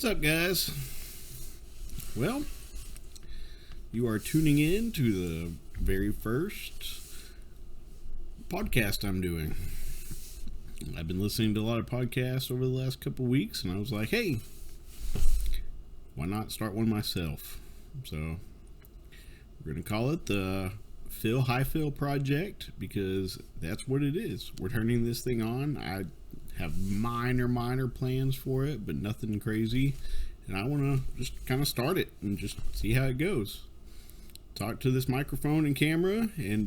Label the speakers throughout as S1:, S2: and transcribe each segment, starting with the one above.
S1: What's up, guys? Well, you are tuning in to the very first podcast I'm doing. I've been listening to a lot of podcasts over the last couple of weeks, and I was like, hey, why not start one myself? So, we're going to call it the Highfill Project, because that's what it is. We're turning this thing on. I have minor plans for it, but nothing crazy, and I want to just kind of start it and just see how it goes. Talk to this microphone and camera and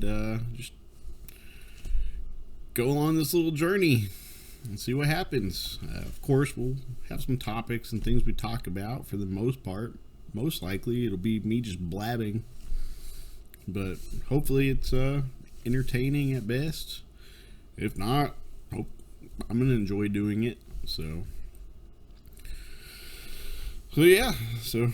S1: just go on this little journey and see what happens. Of course, we'll have some topics and things we talk about. For the most part, most likely it'll be me just blabbing, but hopefully it's entertaining at best. If not, I'm gonna enjoy doing it. So yeah. So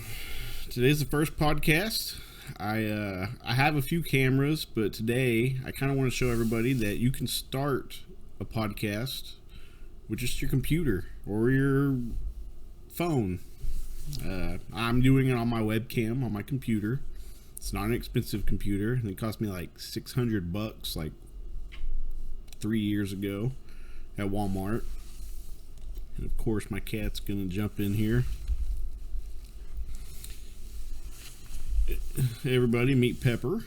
S1: today's the first podcast. I have a few cameras, but today I kind of want to show everybody that you can start a podcast with just your computer or your phone. I'm doing it on my webcam on my computer. It's not an expensive computer, and it cost me like $600 like 3 years ago at Walmart. And of course my cat's gonna jump in here. Hey everybody, meet Pepper.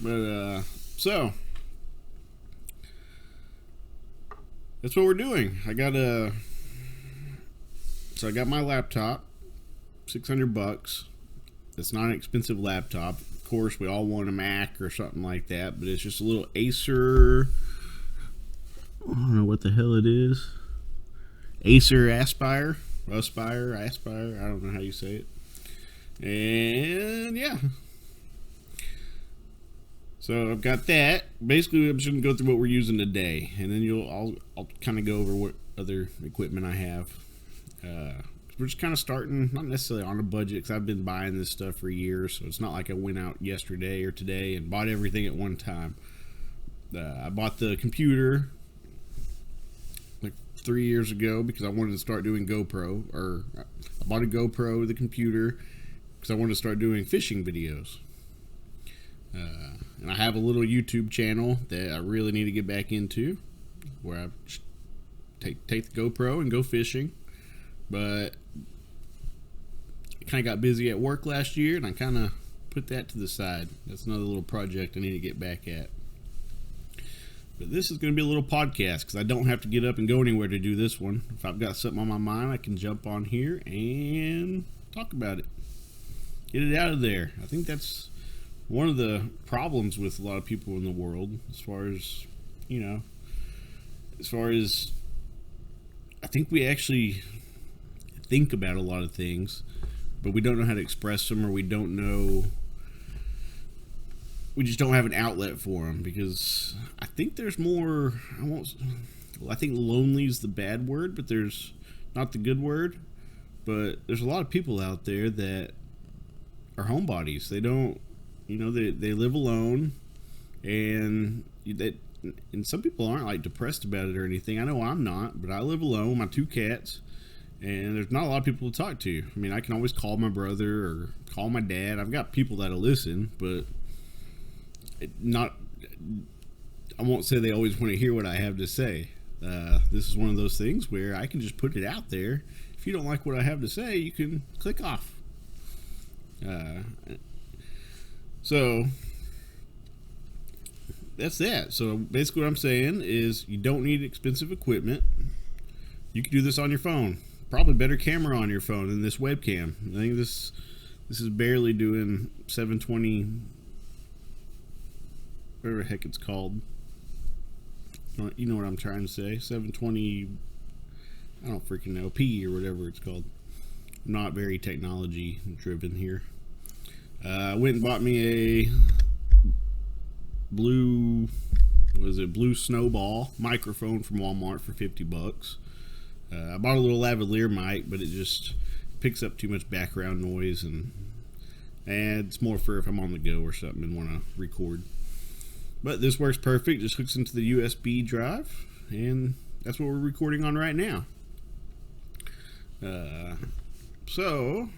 S1: But so that's what we're doing. I got my laptop, $600. It's not an expensive laptop. Of course, we all want a Mac or something like that, but it's just a little Acer. I don't know what the hell it is. Acer Aspire. I don't know how you say it. And yeah. So I've got that. Basically, I'm just gonna go through what we're using today, and then I'll kind of go over what other equipment I have. We're just kind of starting, not necessarily on a budget, because I've been buying this stuff for years, so it's not like I went out yesterday or today and bought everything at one time. I bought the computer like 3 years ago because I wanted to start doing GoPro, or I bought a GoPro, the computer, because I wanted to start doing fishing videos. And I have a little YouTube channel that I really need to get back into, where I take the GoPro and go fishing. But I kind of got busy at work last year, and I kind of put that to the side. That's another little project I need to get back at. But this is going to be a little podcast, because I don't have to get up and go anywhere to do this one. If I've got something on my mind, I can jump on here and talk about it. Get it out of there. I think that's one of the problems with a lot of people in the world, as far as I think we actually think about a lot of things, but we don't know how to express them, or we just don't have an outlet for them, because I think there's more, I think lonely is the bad word, but there's not the good word, but there's a lot of people out there that are homebodies. They don't, they live alone, and some people aren't like depressed about it or anything. I know I'm not, but I live alone, my 2 cats, and there's not a lot of people to talk to. I mean, I can always call my brother or call my dad. I've got people that'll listen, but I won't say they always want to hear what I have to say. This is one of those things where I can just put it out there. If you don't like what I have to say, you can click off. So that's that. So basically what I'm saying is, you don't need expensive equipment. You can do this on your phone. Probably better camera on your phone than this webcam. I think this is barely doing 720, whatever the heck it's called. You know what I'm trying to say. 720, I don't freaking know, P or whatever it's called. I'm not very technology driven here. I went and bought me a blue Snowball microphone from Walmart for $50. I bought a little lavalier mic, but it just picks up too much background noise, and it's more for if I'm on the go or something and want to record. But this works perfect. Just hooks into the USB drive, and that's what we're recording on right now. So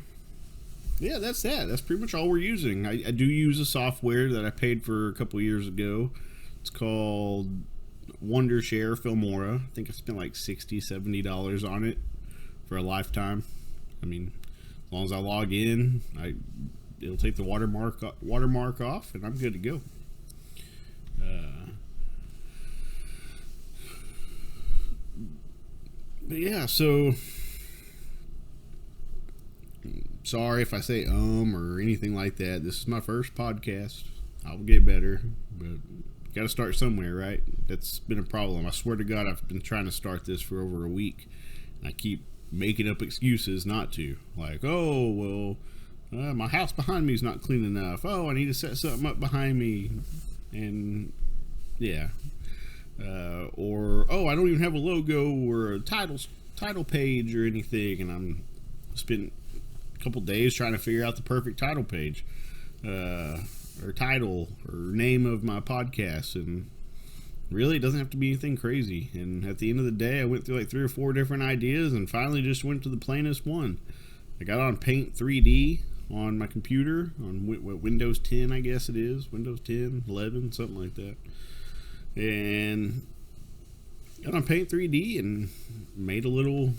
S1: yeah, that's that. That's pretty much all we're using. I do use a software that I paid for a couple years ago. It's called Wondershare Filmora. I think I spent like $60-$70 on it for a lifetime. I mean, as long as I log in, it'll take the watermark off, and I'm good to go. But yeah, so sorry if I say or anything like that. This is my first podcast. I'll get better, but got to start somewhere, right? That's been a problem. I swear to God, I've been trying to start this for over a week. I keep making up excuses not to. Like, oh, well, my house behind me is not clean enough. Oh, I need to set something up behind me. And, yeah. Or, oh, I don't even have a logo or a title page or anything. And I'm spent a couple days trying to figure out the perfect title page. Or title or name of my podcast, and really it doesn't have to be anything crazy. And at the end of the day, I went through like 3 or 4 different ideas and finally just went to the plainest one. I got on Paint 3D on my computer on Windows 10, I guess it is, Windows 10, 11, something like that, and got on Paint 3D and made a little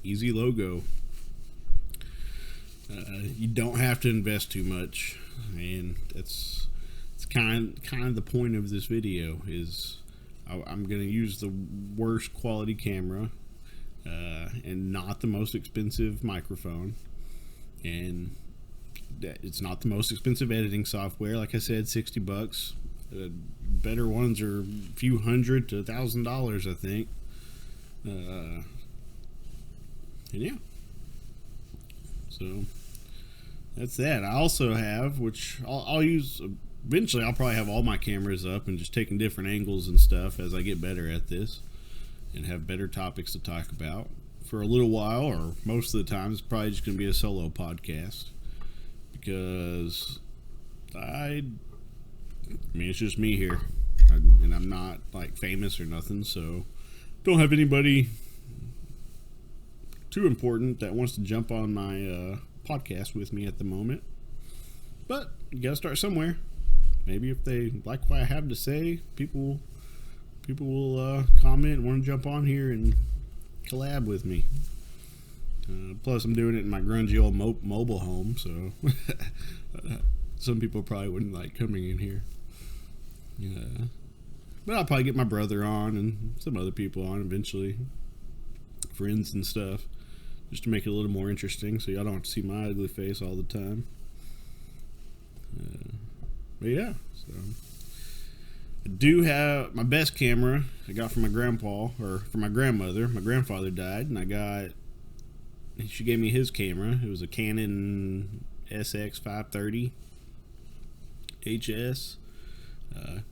S1: easy logo. You don't have to invest too much, and it's kind of the point of this video. Is I'm going to use the worst quality camera and not the most expensive microphone, and it's not the most expensive editing software. Like I said, $60. Better ones are a few $100 to $1,000, I think. And yeah. So that's that. I also have, which I'll use eventually. I'll probably have all my cameras up and just taking different angles and stuff as I get better at this and have better topics to talk about. For a little while, or most of the time, it's probably just going to be a solo podcast because I mean, it's just me here, and I'm not like famous or nothing, so don't have anybody too important that wants to jump on my podcast with me at the moment. But you gotta start somewhere. Maybe if they like what I have to say, people will comment and want to jump on here and collab with me. Plus, I'm doing it in my grungy old mobile home, so some people probably wouldn't like coming in here. But I'll probably get my brother on and some other people on eventually, friends and stuff, just to make it a little more interesting, so y'all don't have to see my ugly face all the time. But yeah, so I do have my best camera I got from my grandpa, or from my grandmother. My grandfather died, and she gave me his camera. It was a Canon SX 530 HS.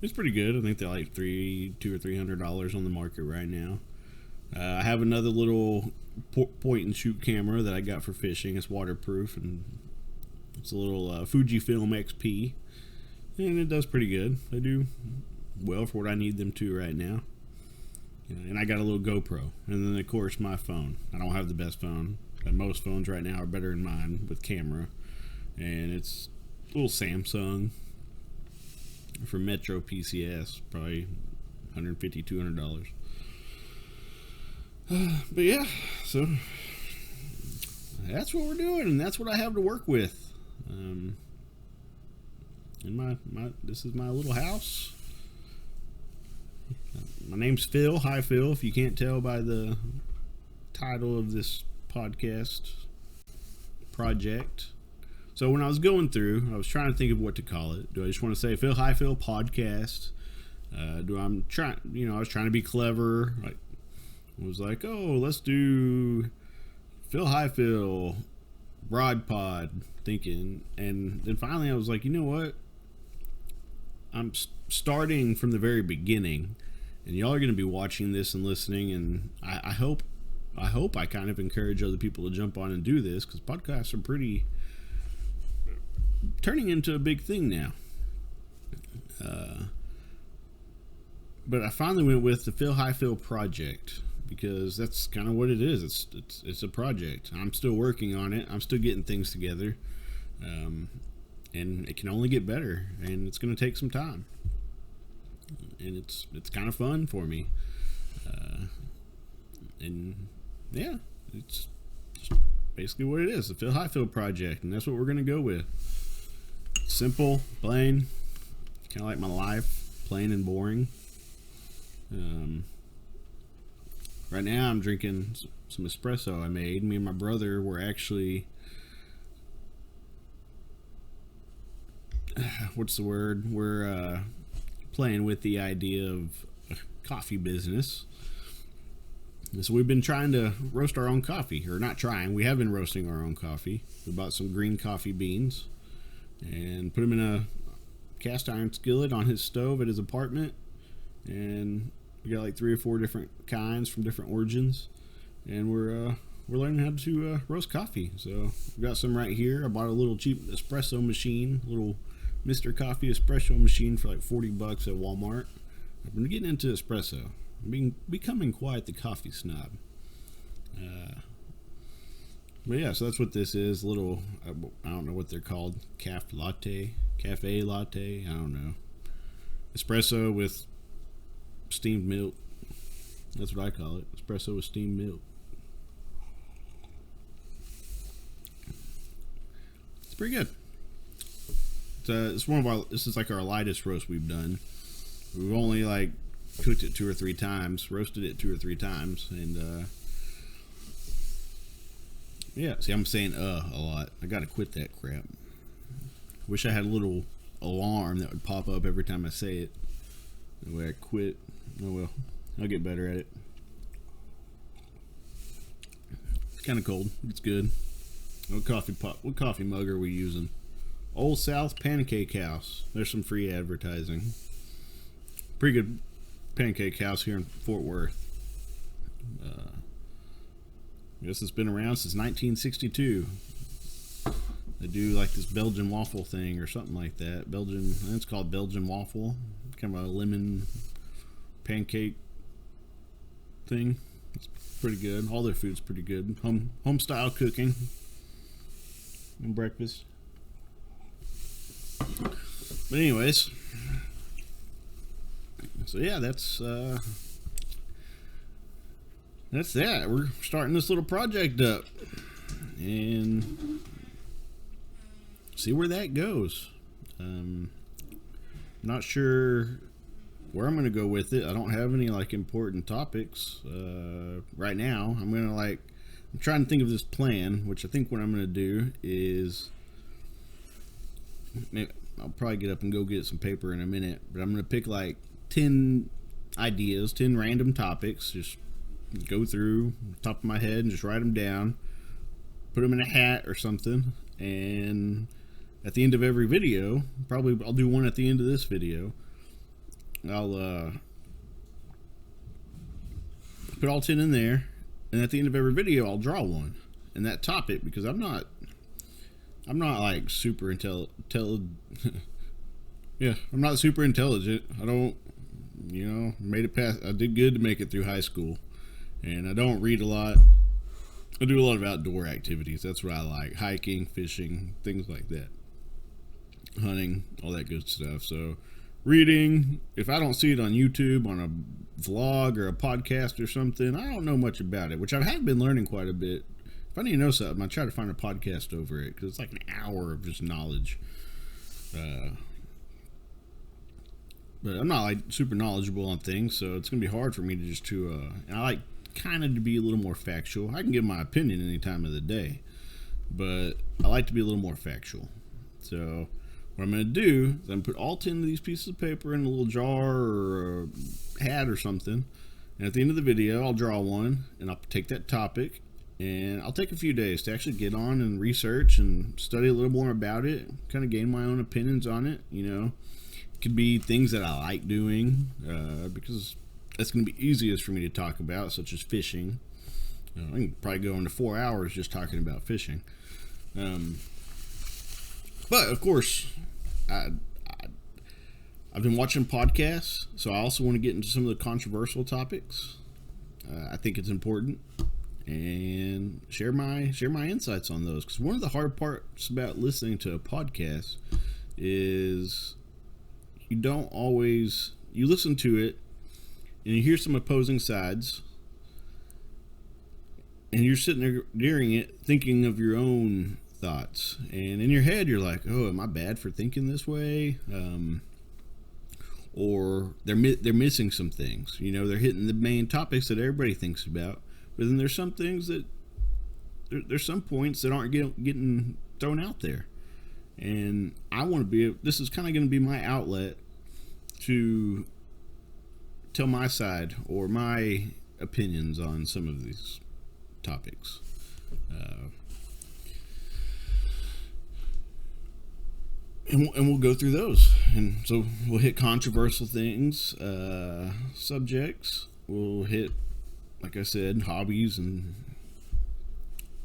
S1: It's pretty good. I think they're like $200 or $300 on the market right now. I have another little point and shoot camera that I got for fishing. It's waterproof, and it's a little Fujifilm XP, and it does pretty good. They do well for what I need them to right now. And I got a little GoPro, and then of course my phone. I don't have the best phone, but most phones right now are better than mine with camera, and it's a little Samsung from Metro PCS, probably $150, $200. But yeah, so that's what we're doing, and that's what I have to work with. And this is my little house. My name's Phil, Highfill, if you can't tell by the title of this podcast project. So when I was going through, I was trying to think of what to call it. Do I just want to say Phil Highfill Podcast? I was trying to be clever. I was like, oh, let's do Phil Highfill Broad Pod, thinking. And then finally I was like, you know what? I'm starting from the very beginning, and y'all are going to be watching this and listening, and I hope I kind of encourage other people to jump on and do this, because podcasts are turning into a big thing now. But I finally went with the Highfill project because that's kind of what it is. It's a project. I'm still working on it. I'm still getting things together, and it can only get better. And it's going to take some time. And it's kind of fun for me. And yeah, it's just basically what it is. The Highfill project, and that's what we're going to go with. Simple, plain, kind of like my life, plain and boring. Right now I'm drinking some espresso I made. Me and my brother were actually, what's the word? We're playing with the idea of a coffee business. And so we've been trying to roast our own coffee, or not trying. We have been roasting our own coffee. We bought some green coffee beans and put them in a cast iron skillet on his stove at his apartment, and we got like 3 or 4 different kinds from different origins, and we're learning how to roast coffee. So we got some right here. I bought a little cheap espresso machine, little Mr. Coffee espresso machine for like $40 at Walmart. I've been getting into espresso. I'm becoming quite the coffee snob. But yeah, so that's what this is. Little, I don't know what they're called. Cafe latte. I don't know. Espresso with steamed milk. That's what I call it. Espresso with steamed milk. It's pretty good. It's one of our. This is like our lightest roast we've done. We've only like cooked it 2 or 3 times, roasted it 2 or 3 times, and yeah. See, I'm saying a lot. I gotta quit that crap. Wish I had a little alarm that would pop up every time I say it. That way I quit. Oh well, I'll get better at it. It's kind of cold. It's good. What coffee mug are we using? Old South Pancake House. There's some free advertising. Pretty good pancake house here in Fort Worth. I guess it's been around since 1962. They do like this Belgian waffle thing or something like that. I think it's called Belgian waffle. Kind of a lemon pancake thing. It's pretty good. All their food's pretty good. Home style cooking and breakfast. But anyways, so yeah, that's that. We're starting this little project up and see where that goes. Not sure where I'm going to go with it. I don't have any like important topics right now. I'm trying to think of this plan, which I think what I'm going to do is, I'll probably get up and go get some paper in a minute, but I'm going to pick like 10 ideas, 10 random topics, just go through the top of my head and just write them down, put them in a hat or something, and at the end of every video, probably I'll do one at the end of this video, I'll put all 10 in there, and at the end of every video I'll draw one in that topic, because I'm not like super yeah, I'm not super intelligent. I don't, made it past. I did good to make it through high school, and I don't read a lot. I do a lot of outdoor activities. That's what I like: hiking, fishing, things like that, hunting, all that good stuff. So, reading, if I don't see it on YouTube, on a vlog or a podcast or something, I don't know much about it. Which I have been learning quite a bit. If I need to know something, I try to find a podcast over it, because it's like an hour of just knowledge. But I'm not like super knowledgeable on things, so it's gonna be hard for me to just and I like kind of to be a little more factual. I can give my opinion any time of the day, but I like to be a little more factual. So what I'm gonna do is I'm gonna put all 10 of these pieces of paper in a little jar or a hat or something, and at the end of the video I'll draw one, and I'll take that topic, and I'll take a few days to actually get on and research and study a little more about it, kind of gain my own opinions on it. It could be things that I like doing, because that's going to be easiest for me to talk about, such as fishing. I can probably go into 4 hours just talking about fishing. But of course, I've been watching podcasts, so I also want to get into some of the controversial topics. I think it's important, and share my insights on those. Because one of the hard parts about listening to a podcast is you listen to it and you hear some opposing sides, and you're sitting there during it thinking of your own thoughts, and in your head you're like, oh, am I bad for thinking this way? Or they're missing some things. They're hitting the main topics that everybody thinks about, but then there's some things that there's some points that aren't getting thrown out there. And I want to be. This is kind of going to be my outlet to tell my side or my opinions on some of these topics. And we'll go through those. And so we'll hit controversial things, subjects. We'll hit, like I said, hobbies and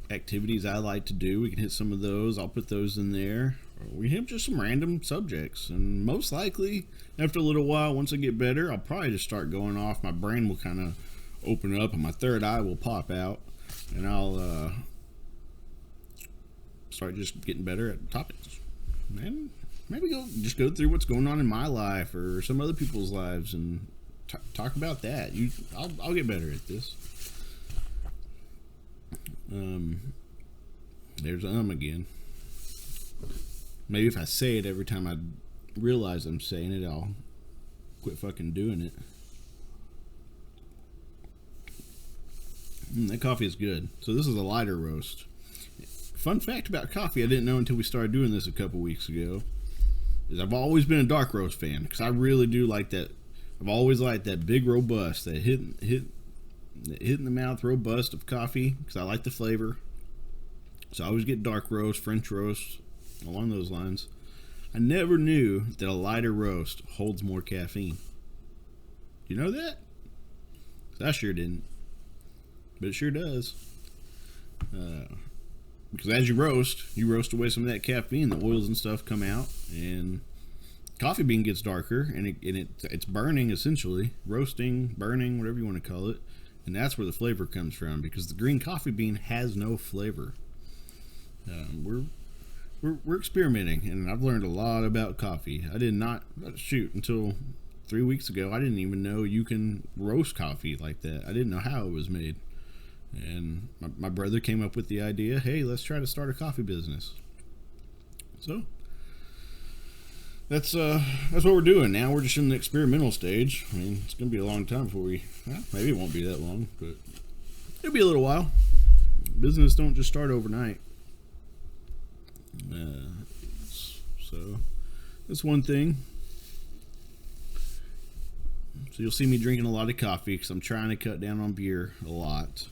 S1: activities I like to do. We can hit some of those. I'll put those in there. We hit just some random subjects. And most likely, after a little while, once I get better, I'll probably just start going off. My brain will kind of open up and my third eye will pop out. And I'll start just getting better at topics. And maybe go through what's going on in my life or some other people's lives and talk about that. I'll get better at this. There's again. Maybe if I say it every time I realize I'm saying it, I'll quit fucking doing it. That coffee is good. So this is a lighter roast. Fun fact about coffee I didn't know until we started doing this a couple weeks ago is I've always been a dark roast fan because I really do like that. I've always liked that big robust, that hit in the mouth robust of coffee because I like the flavor. So I always get dark roast, French roast, along those lines. I never knew that a lighter roast holds more caffeine. You know that? I sure didn't, but it sure does. Because as you roast away some of that caffeine, the oils and stuff come out, and coffee bean gets darker, and it's burning essentially, roasting, burning, whatever you want to call it, and that's where the flavor comes from. Because the green coffee bean has no flavor. We're experimenting, and I've learned a lot about coffee. I did not until 3 weeks ago. I didn't even know you can roast coffee like that. I didn't know how it was made. And my brother came up with the idea, hey, let's try to start a coffee business. So that's what we're doing now. We're just in the experimental stage. I mean, it's going to be a long time before maybe it won't be that long, but it'll be a little while. Business don't just start overnight. So that's one thing. So you'll see me drinking a lot of coffee because I'm trying to cut down on beer a lot.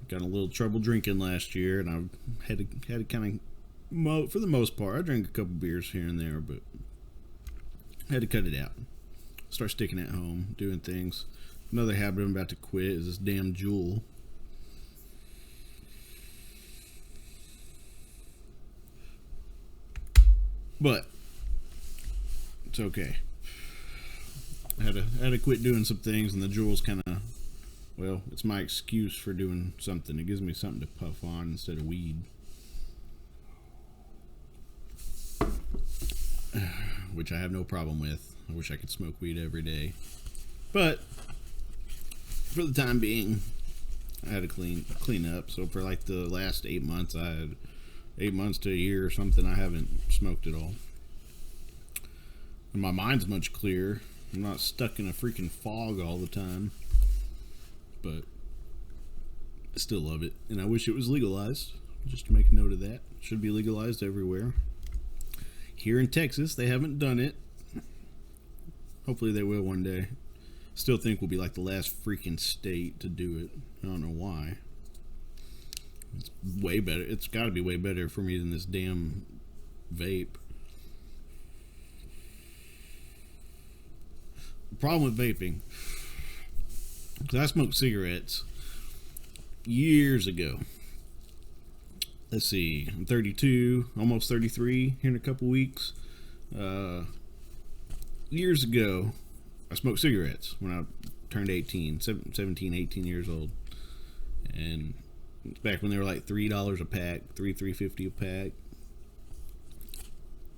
S1: Got in a little trouble drinking last year, and I had to kind of, for the most part, I drank a couple beers here and there, but I had to cut it out. Start sticking at home, doing things. Another habit I'm about to quit is this damn Juul. But it's okay. I had to quit doing some things, and the Juul's kind of, well, it's my excuse for doing something. It gives me something to puff on instead of weed. Which I have no problem with. I wish I could smoke weed every day. But for the time being, I had to clean up. So for like the last 8 months, I had 8 months to a year or something, I haven't smoked at all. And my mind's much clearer. I'm not stuck in a freaking fog all the time. But I still love it, and I wish it was legalized. Just to make a note of that. It should be legalized everywhere. Here in Texas, they haven't done it. Hopefully they will one day. Still think we'll be like the last freaking state to do it. I don't know why. It's way better. It's got to be way better for me than this damn vape. The problem with vaping, because I smoked cigarettes years ago. I'm 32, almost 33 here in a couple weeks. years ago, I smoked cigarettes when I turned 18, 17, 18 years old. And it's back when they were like $3 a pack, $3.50 a pack.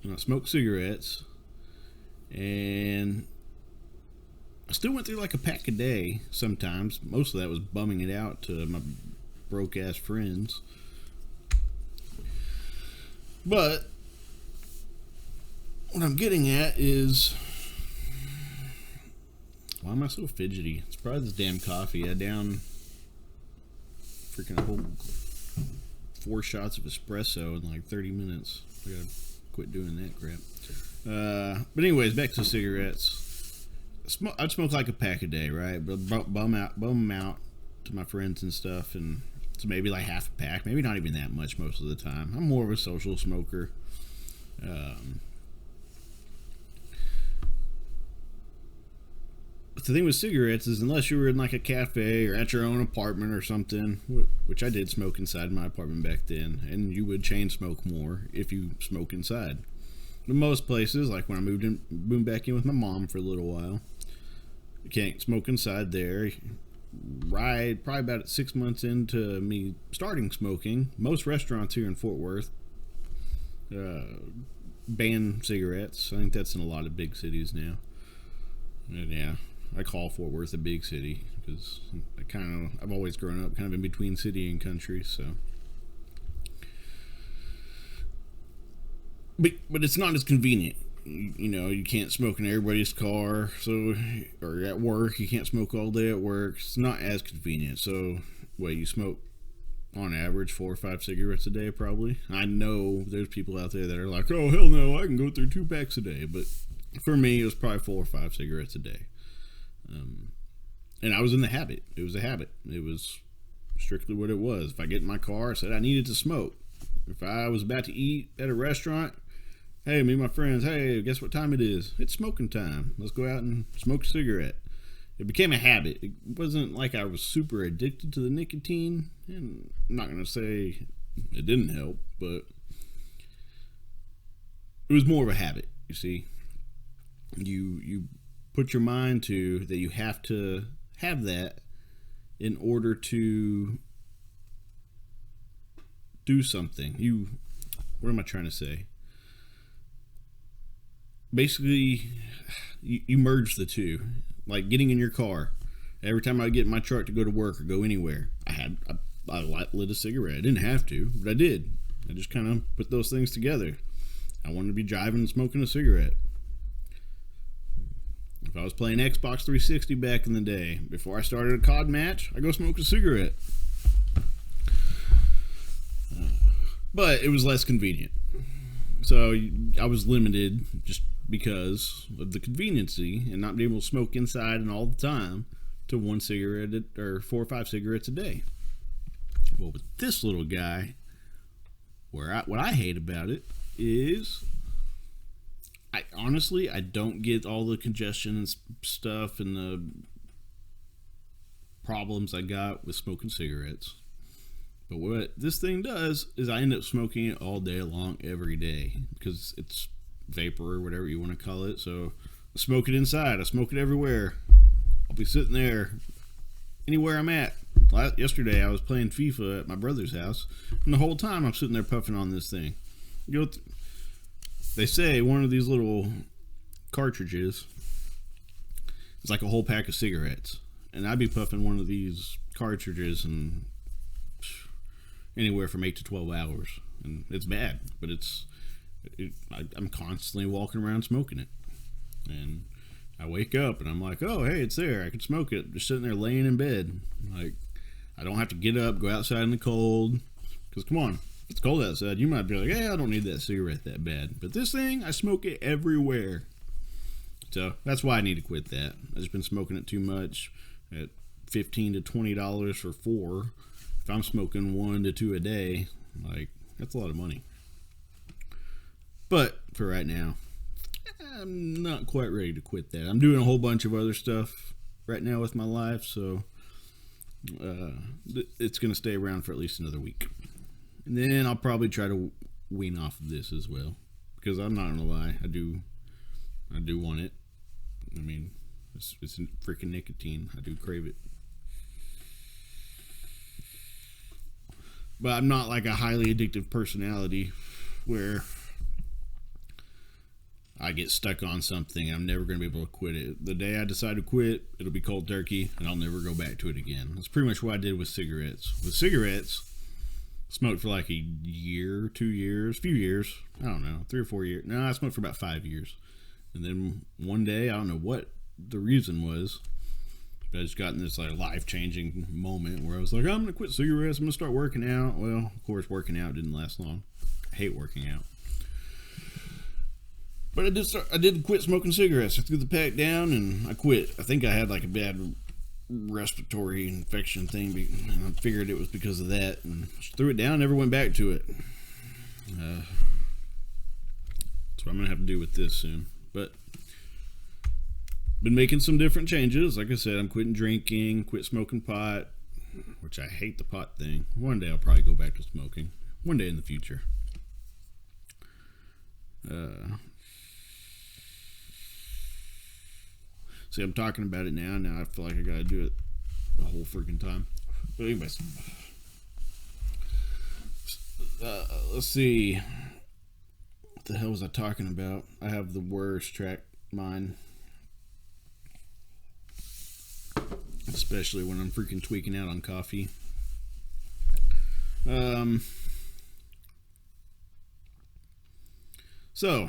S1: And I smoked cigarettes, and I still went through like a pack a day sometimes. Most of that was bumming it out to my broke ass friends. But what I'm getting at is, why am I so fidgety? It's probably this damn coffee. I downed freaking a whole 4 shots of espresso in like 30 minutes. I gotta quit doing that crap. But anyways, back to cigarettes. I'd smoke like a pack a day, right? But bum them out to my friends and stuff, and so maybe like half a pack, maybe not even that much most of the time. I'm more of a social smoker. But the thing with cigarettes is, unless you were in like a cafe or at your own apartment or something, which I did smoke inside my apartment back then, and you would chain smoke more if you smoke inside. But most places, like when I moved back in with my mom for a little while, you can't smoke inside there. Right, probably about 6 months into me starting smoking, most restaurants here in Fort Worth ban cigarettes. I think that's in a lot of big cities now. And yeah, I call Fort Worth a big city because I've always grown up kind of in between city and country, so. But it's not as convenient. You know, you can't smoke in everybody's car, so, or at work, you can't smoke all day at work. It's not as convenient. So, you smoke on average 4 or 5 cigarettes a day, probably. I know there's people out there that are like, oh, hell no, I can go through 2 packs a day. But for me, it was probably 4 or 5 cigarettes a day. And I was in the habit. It was a habit. It was strictly what it was. If I get in my car, I said I needed to smoke. If I was about to eat at a restaurant, hey, me and my friends, hey, guess what time it is? It's smoking time. Let's go out and smoke a cigarette. It became a habit. It wasn't like I was super addicted to the nicotine. And I'm not going to say it didn't help, but it was more of a habit, you see. You put your mind to that you have to have that in order to do something. What am I trying to say? Basically, you merge the two. Like getting in your car. Every time I get in my truck to go to work or go anywhere, I lit a cigarette. I didn't have to, but I did. I just kind of put those things together. I wanted to be driving and smoking a cigarette. If I was playing Xbox 360 back in the day, before I started a COD match, I go smoke a cigarette. But it was less convenient. So I was limited just because of the conveniency and not being able to smoke inside and all the time to 1 cigarette or 4 or 5 cigarettes a day. Well, with this little guy, what I hate about it is I don't get all the congestion and stuff and the problems I got with smoking cigarettes. But what this thing does is I end up smoking it all day long, every day, because it's vapor or whatever you want to call it. So I smoke it inside. I smoke it everywhere. I'll be sitting there anywhere I'm at. Yesterday I was playing FIFA at my brother's house, and the whole time I'm sitting there puffing on this thing. They say one of these little cartridges is like a whole pack of cigarettes, and I'd be puffing one of these cartridges and anywhere from 8 to 12 hours, and it's bad, but I'm constantly walking around smoking it, and I wake up and I'm like, oh, hey, it's there, I can smoke it, just sitting there laying in bed. Like, I don't have to get up, go outside in the cold, because come on, it's cold outside. You might be like, hey, I don't need that cigarette that bad, but this thing, I smoke it everywhere. So that's why I need to quit that. I've just been smoking it too much at $15 to $20 for 4. If I'm smoking 1 to 2 a day, like, that's a lot of money. But for right now, I'm not quite ready to quit that. I'm doing a whole bunch of other stuff right now with my life, so it's going to stay around for at least another week. And then I'll probably try to wean off of this as well, because I'm not going to lie, I do want it. I mean, it's freaking nicotine. I do crave it. But I'm not like a highly addictive personality where I get stuck on something and I'm never going to be able to quit it. The day I decide to quit, it'll be cold turkey and I'll never go back to it again. That's pretty much what I did with cigarettes. With cigarettes, smoked for like a year, 2 years, few years. I don't know, 3 or 4 years. No, I smoked for about 5 years. And then one day, I don't know what the reason was, but I just got in this like life-changing moment where I was like, I'm going to quit cigarettes. I'm going to start working out. Well, of course, working out didn't last long. I hate working out. But I did quit smoking cigarettes. I threw the pack down and I quit. I think I had like a bad respiratory infection thing, and I figured it was because of that, and threw it down, never went back to it. That's what I'm gonna have to do with this soon. But been making some different changes. Like I said, I'm quitting drinking, quit smoking pot, which I hate the pot thing. One day I'll probably go back to smoking. One day in the future. See, I'm talking about it now. Now I feel like I gotta do it the whole freaking time. But anyways, let's see. What the hell was I talking about? I have the worst track mind, especially when I'm freaking tweaking out on coffee. So,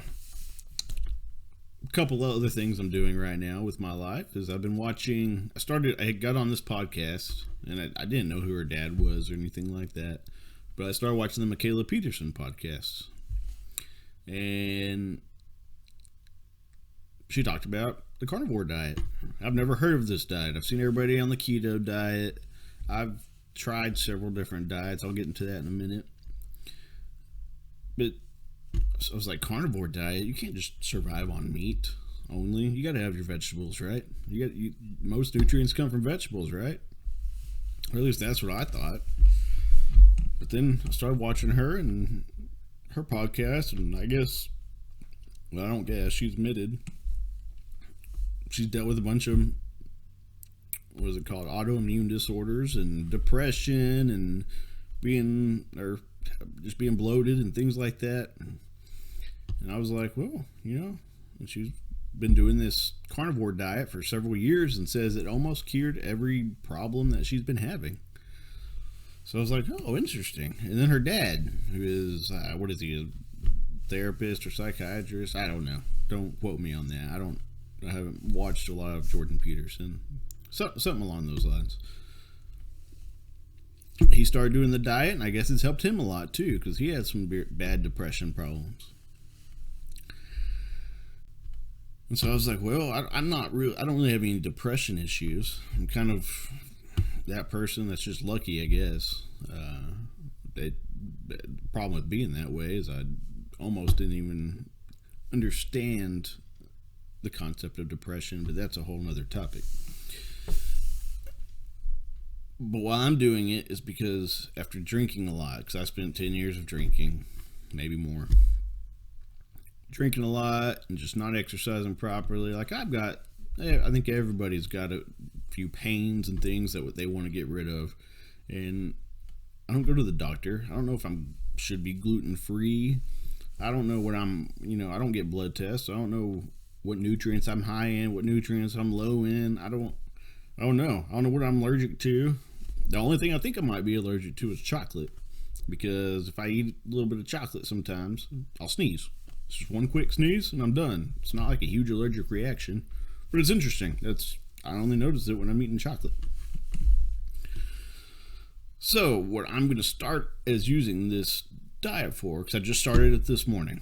S1: a couple of other things I'm doing right now with my life is I've been watching. I got on this podcast, and I didn't know who her dad was or anything like that, but I started watching the Michaela Peterson podcast, and she talked about the carnivore diet. I've never heard of this diet. I've seen everybody on the keto diet. I've tried several different diets. I'll get into that in a minute. But so I was like, carnivore diet, you can't just survive on meat only. You got to have your vegetables, right? Most nutrients come from vegetables, right? Or at least that's what I thought. But then I started watching her and her podcast, and I guess, well, I don't guess, she's admitted she's dealt with a bunch of, what is it called, autoimmune disorders and depression and just being bloated and things like that. And I was like, well, and she's been doing this carnivore diet for several years and says it almost cured every problem that she's been having. So I was like, oh, interesting. And then her dad, who is, what is he, a therapist or psychiatrist? I don't know. Don't quote me on that. I haven't watched a lot of Jordan Peterson. Something along those lines. He started doing the diet, and I guess it's helped him a lot too, because he had some bad depression problems. And so I was like, well, I don't really have any depression issues. I'm kind of that person that's just lucky, I guess. The problem with being that way is I almost didn't even understand the concept of depression, but that's a whole nother topic. But why I'm doing it is because after drinking a lot, because I spent 10 years of drinking, maybe more, drinking a lot and just not exercising properly. Like I think everybody's got a few pains and things that they want to get rid of. And I don't go to the doctor. I don't know if I should be gluten free. I don't know what I don't get blood tests. I don't know what nutrients I'm high in, what nutrients I'm low in. I don't know. I don't know what I'm allergic to. The only thing I think I might be allergic to is chocolate, because if I eat a little bit of chocolate sometimes, I'll sneeze. It's just one quick sneeze and I'm done. It's not like a huge allergic reaction, but it's interesting. I only notice it when I'm eating chocolate. So what I'm going to start is using this diet for, because I just started it this morning.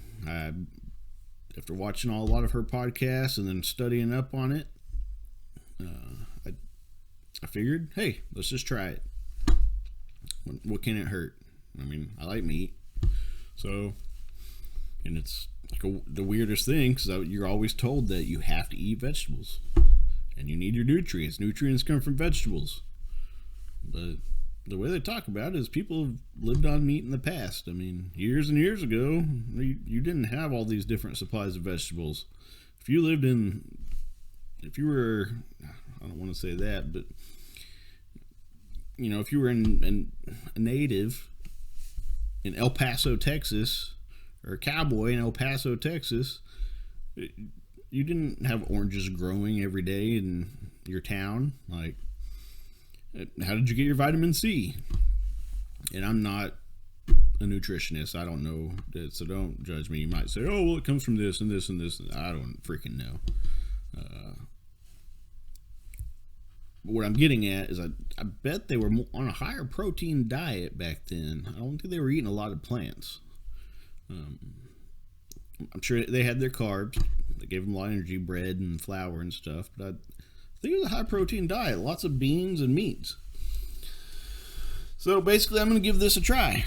S1: After watching a lot of her podcasts and then studying up on it, I figured, hey, let's just try it. What can it hurt? I mean, I like meat. So, and it's like the weirdest thing, because you're always told that you have to eat vegetables. And you need your nutrients. Nutrients come from vegetables. But the way they talk about it is people have lived on meat in the past. I mean, years and years ago, you didn't have all these different supplies of vegetables. If you lived in if you were, I don't want to say that, but if you were in a native in El Paso, Texas, or a cowboy in El Paso, Texas, you didn't have oranges growing every day in your town. Like, how did you get your vitamin C? And I'm not a nutritionist. I don't know that, so don't judge me. You might say, oh, well, it comes from this and this and this. I don't freaking know. What I'm getting at is I bet they were on a higher protein diet back then. I don't think they were eating a lot of plants. I'm sure they had their carbs. They gave them a lot of energy, bread and flour and stuff. But I think it was a high protein diet. Lots of beans and meats. So basically, I'm going to give this a try.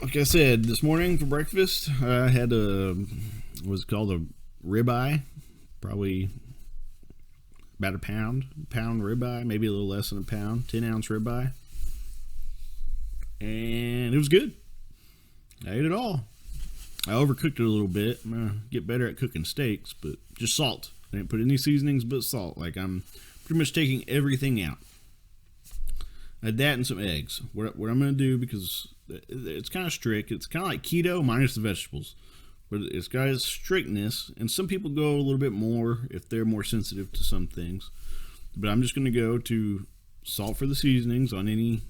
S1: Like I said, this morning for breakfast, I had what's called a ribeye. Probably about a pound ribeye, maybe a little less than a pound, 10-ounce ribeye. And it was good. I ate it all. I overcooked it a little bit. I'm going to get better at cooking steaks, but just salt. I didn't put any seasonings but salt. Like, I'm pretty much taking everything out. I had that and some eggs. What I'm going to do, because it's kind of strict, it's kind of like keto minus the vegetables. But it's got its strictness, and some people go a little bit more if they're more sensitive to some things. But I'm just going to go to salt for the seasonings on any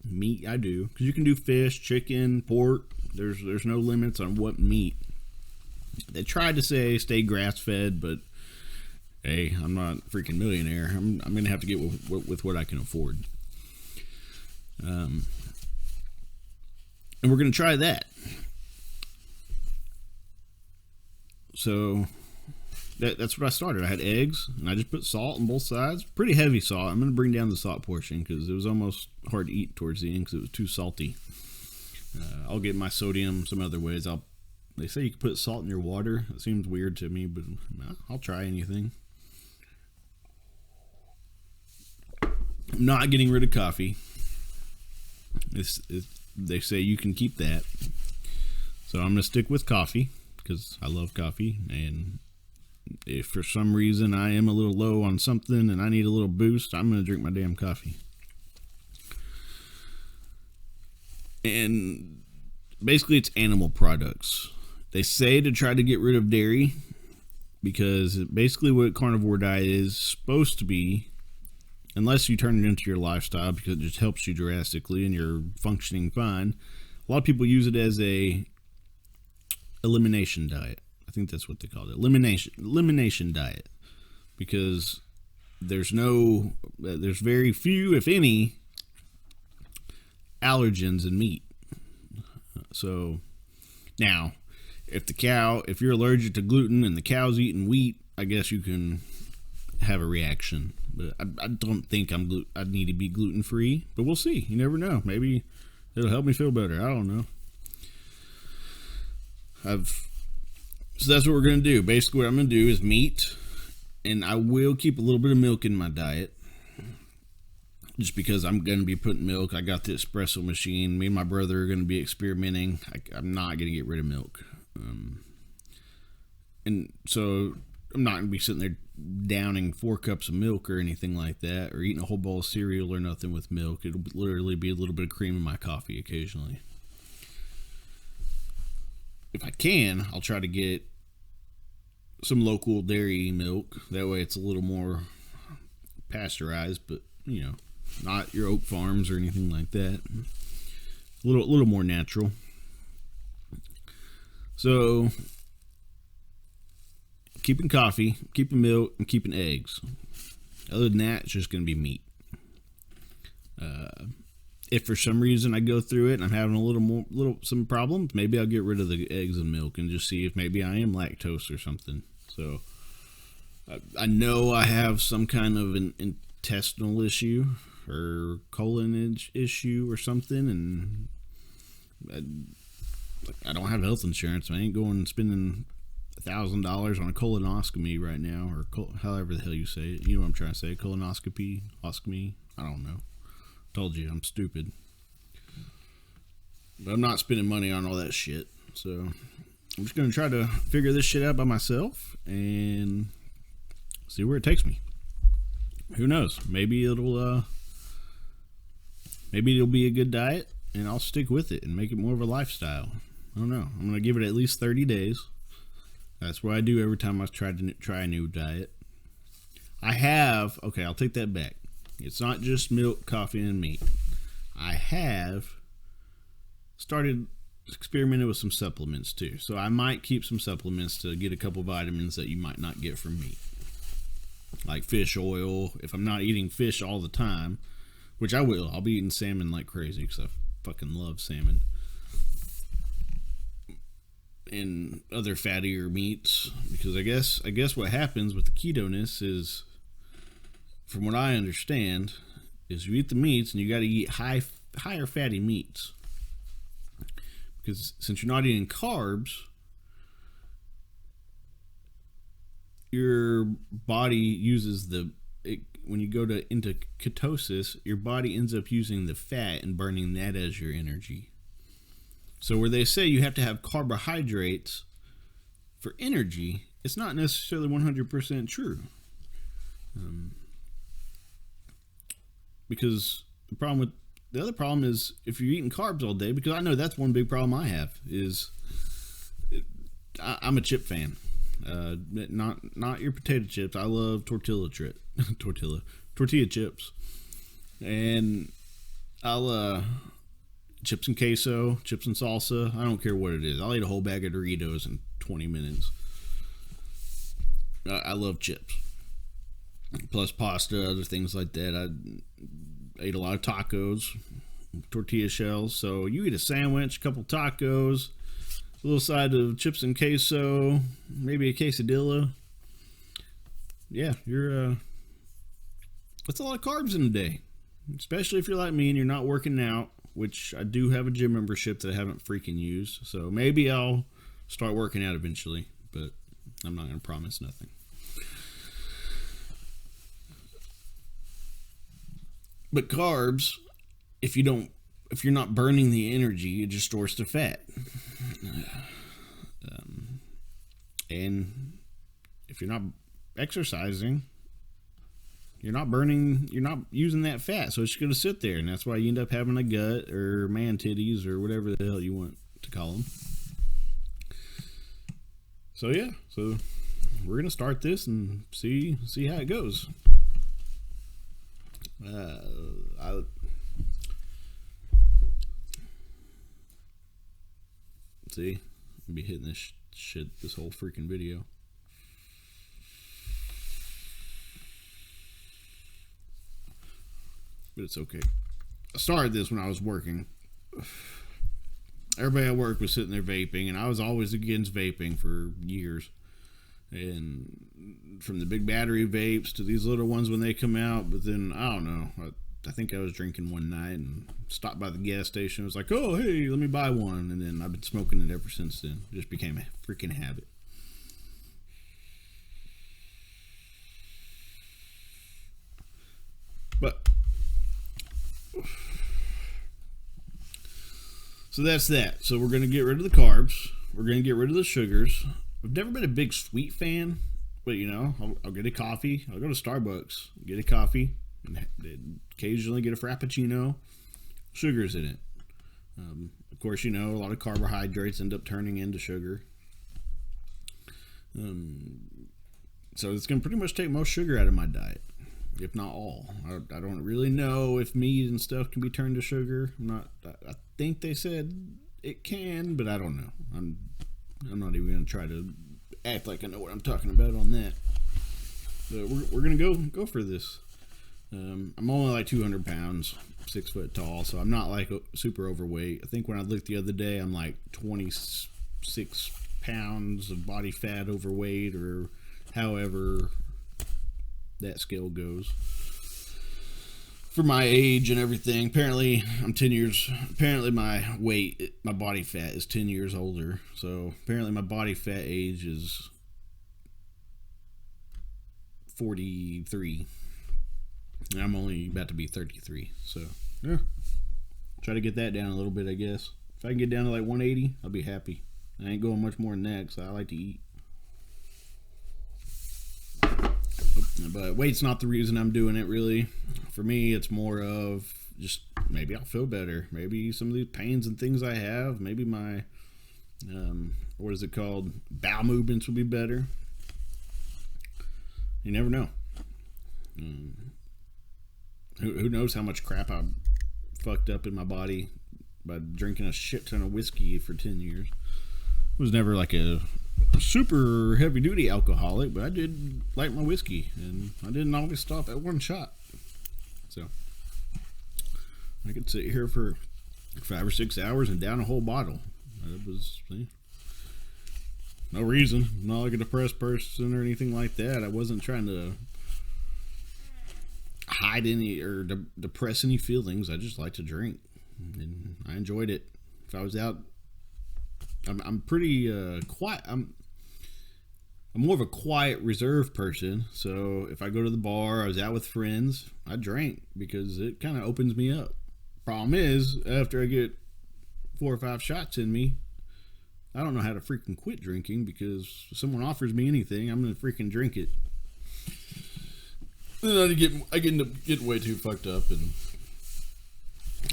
S1: meat I do. Because you can do fish, chicken, pork. There's no limits on what meat. They tried to say stay grass-fed, but hey, I'm not a freaking millionaire. I'm going to have to get with what I can afford. And we're going to try that. So that's what I started. I had eggs, and I just put salt on both sides. Pretty heavy salt. I'm going to bring down the salt portion because it was almost hard to eat towards the end because it was too salty. I'll get my sodium some other ways. They say you can put salt in your water. It seems weird to me, but I'll try anything. I'm not getting rid of coffee. They say you can keep that. So I'm going to stick with coffee because I love coffee. And if for some reason I am a little low on something and I need a little boost, I'm going to drink my damn coffee. And basically it's animal products. They say to try to get rid of dairy because basically what carnivore diet is supposed to be, unless you turn it into your lifestyle because it just helps you drastically and you're functioning fine. A lot of people use it as a elimination diet. I think that's what they call it. Elimination diet. Because there's very few, if any, allergens in meat. So now, if you're allergic to gluten and the cow's eating wheat, I guess you can have a reaction. But I don't think I need to be gluten free. But we'll see. You never know. Maybe it'll help me feel better. I don't know. So that's what we're going to do. Basically, what I'm going to do is meat, and I will keep a little bit of milk in my diet. Just because I'm going to be putting milk. I got the espresso machine. Me and my brother are going to be experimenting. I'm not going to get rid of milk. And so I'm not going to be sitting there downing 4 cups of milk or anything like that, or eating a whole bowl of cereal or nothing with milk. It'll literally be a little bit of cream in my coffee occasionally. If I can, I'll try to get some local dairy milk. That way it's a little more pasteurized, but, not your Oak Farms or anything like that. A little more natural. So, keeping coffee, keeping milk, and keeping eggs. Other than that, it's just going to be meat. If for some reason I go through it and I'm having some problems, maybe I'll get rid of the eggs and milk and just see if maybe I am lactose or something. So I know I have some kind of an intestinal issue or colon issue or something, and I don't have health insurance. I ain't going and spending $1,000 on a colonoscopy right now, or however the hell you say it. You know what I'm trying to say? Colonoscopy, oscopy. I don't know. Told you I'm stupid. But I'm not spending money on all that shit. So I'm just going to try to figure this shit out by myself and see where it takes me. Who knows? Maybe it'll be a good diet, and I'll stick with it and make it more of a lifestyle. I don't know. I'm gonna give it at least 30 days. That's what I do every time I try a new diet. I'll take that back. It's not just milk, coffee, and meat. I have started experimenting with some supplements too. So I might keep some supplements to get a couple vitamins that you might not get from meat. Like fish oil. If I'm not eating fish all the time, which I will. I'll be eating salmon like crazy because I fucking love salmon. And other fattier meats. Because I guess what happens with the ketoness is, from what I understand, is you eat the meats and you got to eat higher fatty meats. Because since you're not eating carbs, your body uses when you go into ketosis, your body ends up using the fat and burning that as your energy. So where they say you have to have carbohydrates for energy, it's not necessarily 100% true. Because the other problem is if you're eating carbs all day, because I know that's one big problem I have, is I'm a chip fan. Not your potato chips. I love tortilla chips. And I'll chips and queso, chips and salsa. I don't care what it is. I'll eat a whole bag of Doritos in 20 minutes. I love chips. Plus pasta, other things like that. I ate a lot of tacos, tortilla shells. So you eat a sandwich, a couple tacos, a little side of chips and queso, maybe a quesadilla. Yeah, that's a lot of carbs in a day. Especially if you're like me and you're not working out, which I do have a gym membership that I haven't freaking used. So maybe I'll start working out eventually, but I'm not going to promise nothing. But carbs, if you're not burning the energy, it just stores to fat. And if you're not exercising, you're not using that fat, so it's just going to sit there, and that's why you end up having a gut or man titties or whatever the hell you want to call them. So yeah, we're going to start this and see how it goes. I'll be hitting this shit this whole freaking video. But it's okay. I started this when I was working. Everybody at work was sitting there vaping, and I was always against vaping for years. And from the big battery vapes to these little ones when they come out. But then, I don't know. I think I was drinking one night and stopped by the gas station. I was like, oh, hey, let me buy one. And then I've been smoking it ever since then. It just became a freaking habit. But so that's that. So we're going to get rid of the carbs. We're going to get rid of the sugars. I've never been a big sweet fan, but I'll get a coffee. I'll go to Starbucks, get a coffee, and occasionally get a Frappuccino. Sugar's in it. Of course, a lot of carbohydrates end up turning into sugar. So it's going to pretty much take most sugar out of my diet, if not all. I don't really know if meat and stuff can be turned to sugar. I think they said it can, but I don't know. I'm not even going to try to act like I know what I'm talking about on that. But we're going to go for this. I'm only like 200 pounds, 6 foot tall, so I'm not like super overweight. I think when I looked the other day, I'm like 26 pounds of body fat overweight, or however that scale goes. For my age and everything, apparently I'm 10 years, apparently my body fat is 10 years older. So apparently my body fat age is 43. And I'm only about to be 33. So yeah, try to get that down a little bit, I guess. If I can get down to like 180, I'll be happy. I ain't going much more than that because I like to eat. Oops. But weight's not the reason I'm doing it, really. For me, it's more of just maybe I'll feel better. Maybe some of these pains and things I have, maybe my, what is it called? Bowel movements will be better. You never know. Who knows how much crap I fucked up in my body by drinking a shit ton of whiskey for 10 years. I was never like a super heavy duty alcoholic, but I did like my whiskey, and I didn't always stop at one shot. So I could sit here for 5 or 6 hours and down a whole bottle. It was no reason. I'm not like a depressed person or anything like that. I wasn't trying to hide any or depress any feelings. I just like to drink, and I enjoyed it. If I was out, I'm pretty quiet. I'm more of a quiet, reserved person. So if I go to the bar, I was out with friends, I drank because it kind of opens me up. Problem is, after I get 4 or 5 shots in me, I don't know how to freaking quit drinking, because if someone offers me anything, I'm gonna freaking drink it. Then I end up getting way too fucked up, and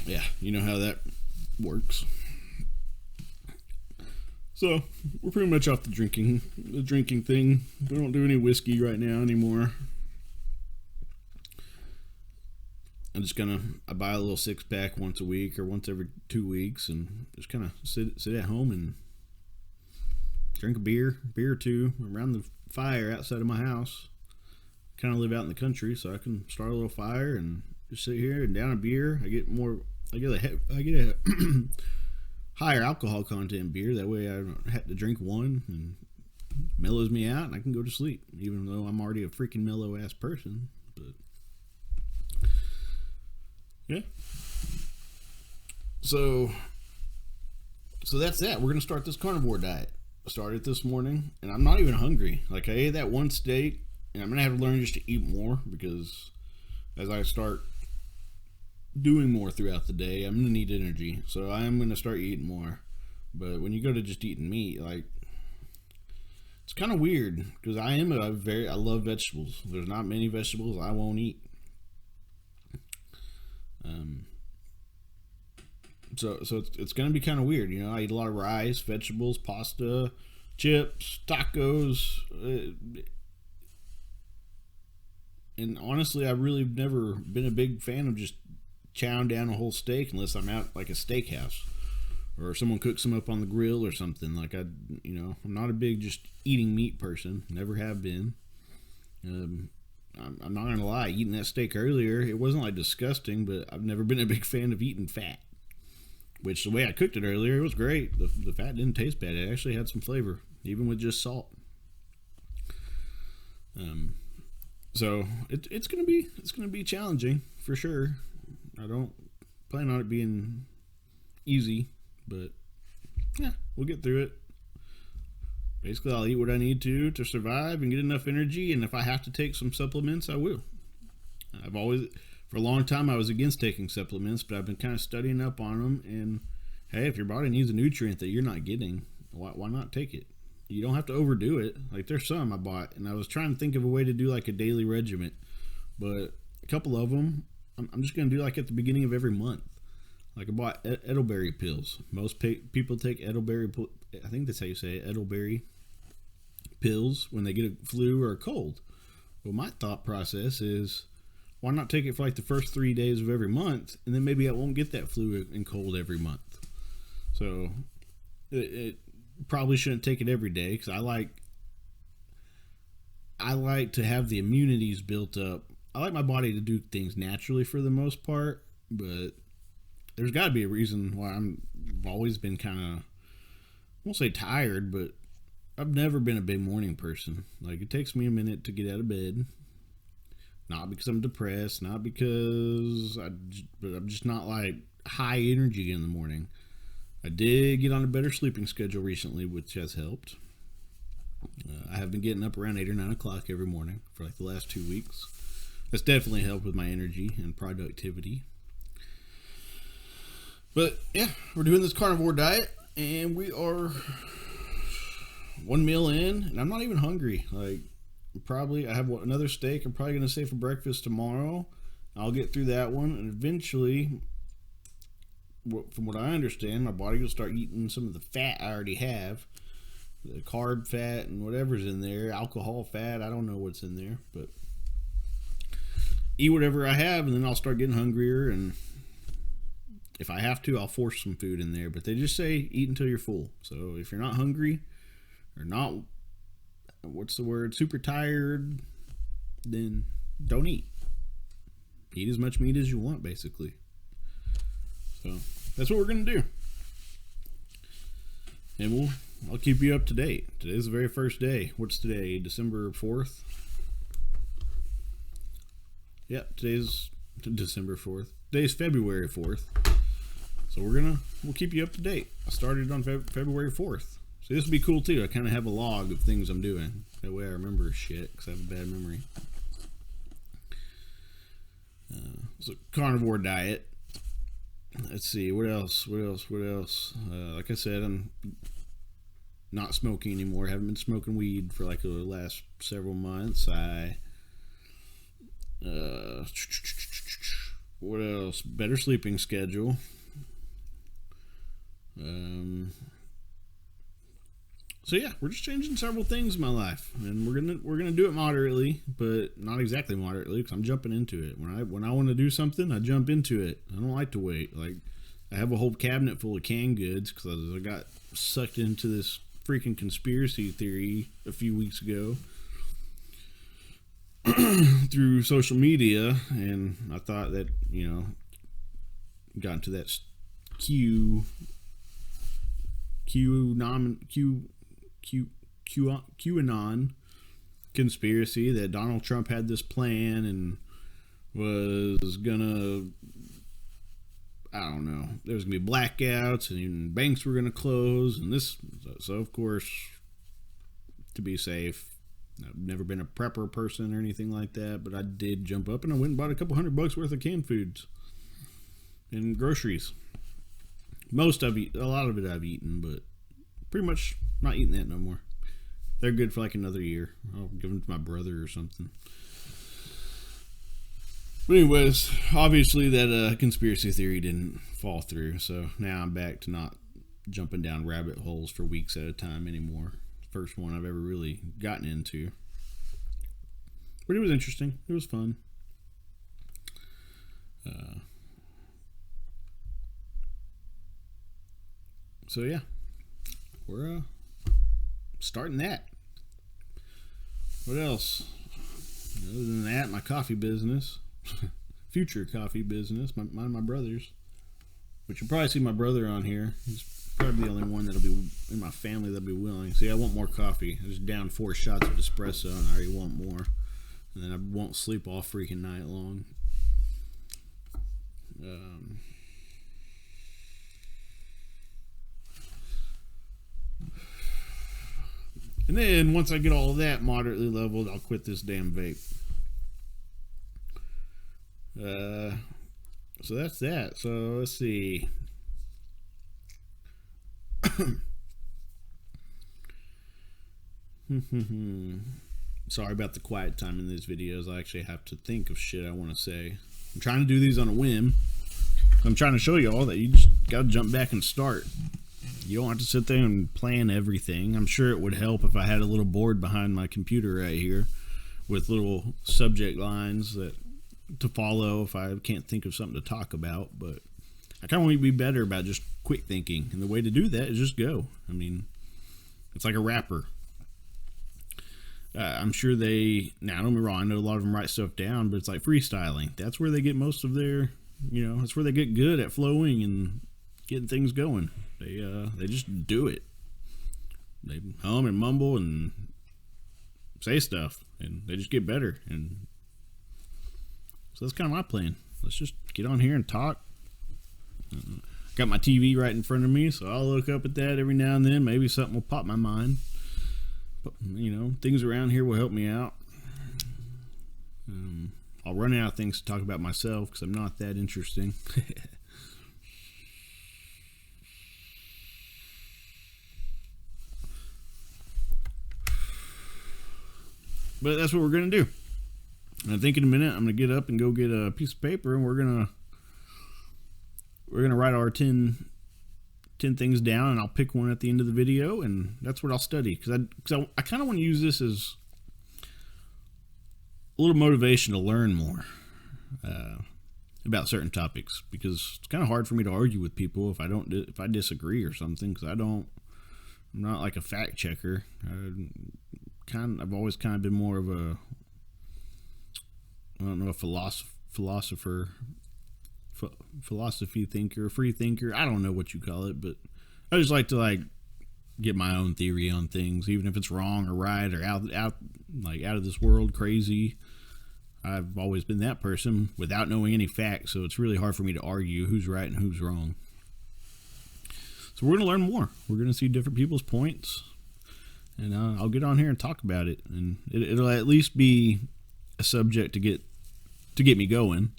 S1: yeah, you know how that works. So we're pretty much off the drinking thing. We don't do any whiskey right now anymore. I buy a little 6-pack once a week or once every 2 weeks, and just kind of sit at home and drink a beer or two around the fire outside of my house. Kind of live out in the country, so I can start a little fire and just sit here and down a beer. I get a higher alcohol content beer. That way I don't have to drink one, and mellows me out, and I can go to sleep, even though I'm already a freaking mellow ass person. But yeah. So that's that. We're gonna start this carnivore diet. I started this morning, and I'm not even hungry. Like, I ate that one steak, and I'm gonna have to learn just to eat more, because as I start doing more throughout the day, I'm gonna need energy. So I am gonna start eating more. But when you go to just eating meat, like, it's kind of weird, because I love vegetables. There's not many vegetables I won't eat. So it's gonna be kind of weird, you know. I eat a lot of rice, vegetables, pasta, chips, tacos, and honestly, I've really never been a big fan of just chowing down a whole steak unless I'm out like a steakhouse or someone cooks them up on the grill or something. Like, I'm not a big just eating meat person. Never have been. I'm not gonna lie, eating that steak earlier, it wasn't like disgusting, but I've never been a big fan of eating fat. Which, the way I cooked it earlier, it was great. The fat didn't taste bad. It actually had some flavor, even with just salt. So it's gonna be challenging for sure. I don't plan on it being easy, but yeah, we'll get through it. Basically, I'll eat what I need to survive and get enough energy, and if I have to take some supplements, I will. For a long time, I was against taking supplements, but I've been kind of studying up on them, and hey, if your body needs a nutrient that you're not getting, why not take it? You don't have to overdo it. Like, there's some I bought, and I was trying to think of a way to do like a daily regimen, but a couple of them, I'm just going to do like at the beginning of every month. Like, I bought elderberry pills. Most people take elderberry, I think that's how you say it, elderberry pills when they get a flu or a cold. Well, my thought process is, why not take it for like the first 3 days of every month, and then maybe I won't get that flu and cold every month. So it probably shouldn't take it every day, because I like to have the immunities built up. I like my body to do things naturally for the most part, but there's got to be a reason why I've always been kind of, I won't say tired, but I've never been a big morning person. Like, it takes me a minute to get out of bed. Not because I'm depressed, not because but I'm just not like high energy in the morning. I did get on a better sleeping schedule recently, which has helped. I have been getting up around 8 or 9 o'clock every morning for like the last 2 weeks. That's definitely helped with my energy and productivity. But yeah, we're doing this carnivore diet, and we are 1 meal in, and I'm not even hungry. Like, I have another steak I'm probably going to save for breakfast tomorrow. I'll get through that one, and eventually, from what I understand, my body will start eating some of the fat I already have. The carb fat and whatever's in there, alcohol fat, I don't know what's in there, but eat whatever I have, and then I'll start getting hungrier, and if I have to, I'll force some food in there. But they just say eat until you're full. So if you're not hungry or not, super tired, then don't eat. Eat as much meat as you want, basically. So that's what we're going to do. And I'll keep you up to date. Today's the very first day. What's today? December 4th? Yep, today's December 4th. Today's February 4th. So we'll keep you up to date. I started on February 4th. So this will be cool too. I kind of have a log of things I'm doing. That way I remember shit, because I have a bad memory. So carnivore diet. Let's see, what else? Like I said, I'm not smoking anymore. Haven't been smoking weed for like the last several months. What else? Better sleeping schedule. So yeah, we're just changing several things in my life, and we're gonna do it moderately, but not exactly moderately, because I'm jumping into it. When I want to do something, I jump into it. I don't like to wait. Like, I have a whole cabinet full of canned goods because I got sucked into this freaking conspiracy theory a few weeks ago through social media, and I thought that, got into that QAnon conspiracy that Donald Trump had this plan and was gonna, I don't know, there was gonna be blackouts and even banks were gonna close and this. So of course, to be safe, I've never been a prepper person or anything like that, but I did jump up and I went and bought a couple $100 worth of canned foods and groceries. A lot of it I've eaten, but pretty much not eating that no more. They're good for like another year. I'll give them to my brother or something. But anyways, obviously that conspiracy theory didn't fall through, so now I'm back to not jumping down rabbit holes for weeks at a time anymore. First one I've ever really gotten into. But it was interesting. It was fun. So yeah, we're starting that. What else? Other than that, my coffee business, future coffee business, mine and my brother's, which you'll probably see my brother on here. He's probably the only one that'll be in my family that'll be willing. See, I want more coffee. I just down 4 shots of espresso and I already want more. And then I won't sleep all freaking night long. And then once I get all of that moderately leveled, I'll quit this damn vape. So that's that. So let's see. Sorry about the quiet time in these videos. I actually have to think of shit I want to say. I'm trying to do these on a whim. I'm trying to show you all that you just gotta jump back and start. You don't have to sit there and plan everything. I'm sure it would help if I had a little board behind my computer right here with little subject lines to follow if I can't think of something to talk about. But I kind of want to be better about just quick thinking. And the way to do that is just go. I mean, it's like a rapper. I'm sure now don't get me wrong, I know a lot of them write stuff down, but it's like freestyling. That's where they get most of their, that's where they get good at flowing and getting things going. They just do it. They hum and mumble and say stuff, and they just get better. And so that's kind of my plan. Let's just get on here and talk. Got my TV right in front of me, so I'll look up at that every now and then. Maybe something will pop my mind. But, things around here will help me out. I'll run out of things to talk about myself because I'm not that interesting. But that's what we're going to do. And I think in a minute I'm going to get up and go get a piece of paper, and we're going to write our 10 things down, and I'll pick one at the end of the video, and that's what I'll study. Because I kind of want to use this as a little motivation to learn more about certain topics, because it's kind of hard for me to argue with people if I disagree or something, because I'm not like a fact checker. I've always kind of been more of a, I don't know, a philosophy thinker, free thinker. I don't know what you call it, but I just like to get my own theory on things, even if it's wrong or right or out of this world crazy. I've always been that person without knowing any facts, so it's really hard for me to argue who's right and who's wrong. So we're going to learn more. We're going to see different people's points, and I'll get on here and talk about it, and it'll at least be a subject to get me going,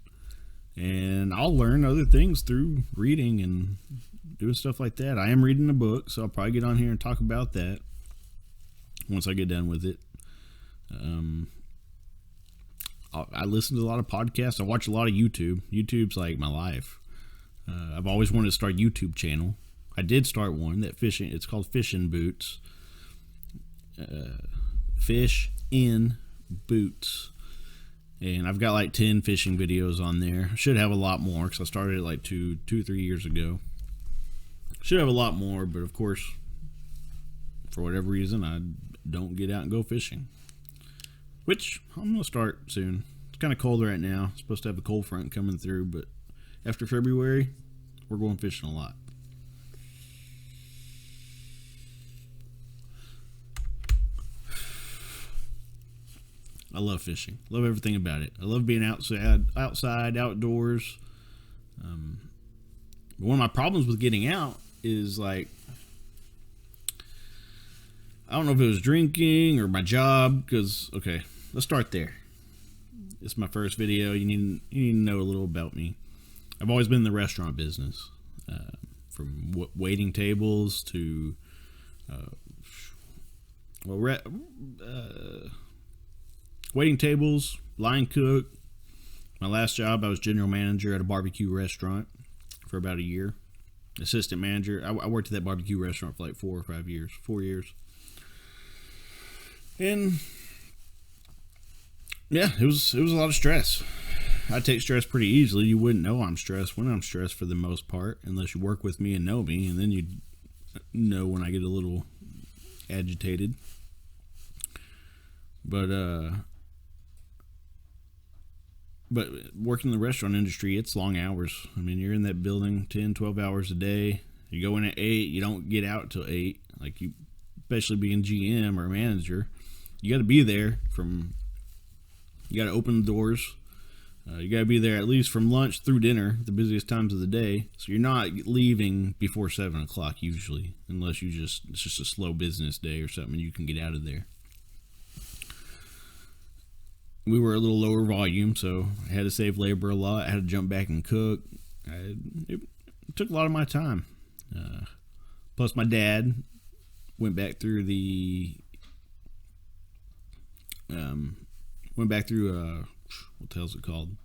S1: and I'll learn other things through reading and doing stuff like that. I am reading a book, so I'll probably get on here and talk about that once I get done with it. I listen to a lot of podcasts. I watch a lot of YouTube. YouTube's like my life. I've always wanted to start a YouTube channel. I did start one it's called Fish in Boots. Fish in Boots. And I've got like 10 fishing videos on there. Should have a lot more because I started it like 3 years ago. Should have a lot more, but of course, for whatever reason, I don't get out and go fishing. Which I'm going to start soon. It's kind of cold right now. It's supposed to have a cold front coming through, but after February, we're going fishing a lot. I love fishing. Love everything about it. I love being outside, outdoors. But one of my problems with getting out is I don't know if it was drinking or my job, because, okay, let's start there. It's my first video. You need to know a little about me. I've always been in the restaurant business, from waiting tables to, waiting tables, line cook. My last job, I was general manager at a barbecue restaurant for about a year. Assistant manager. I worked at that barbecue restaurant for like 4 years. And yeah, it was a lot of stress. I take stress pretty easily. You wouldn't know I'm stressed when I'm stressed for the most part, unless you work with me and know me, and then you'd know when I get a little agitated. But working in the restaurant industry, it's long hours. I mean, you're in that building 10, 12 hours a day. You go in at 8, you don't get out till 8. Especially being GM or manager, you got to be there you got to open the doors. You got to be there at least from lunch through dinner, the busiest times of the day. So you're not leaving before 7 o'clock usually, unless it's just a slow business day or something, you can get out of there. We were a little lower volume, so I had to save labor a lot. I had to jump back and cook. It took a lot of my time. Plus, my dad went back through what the hell's it called?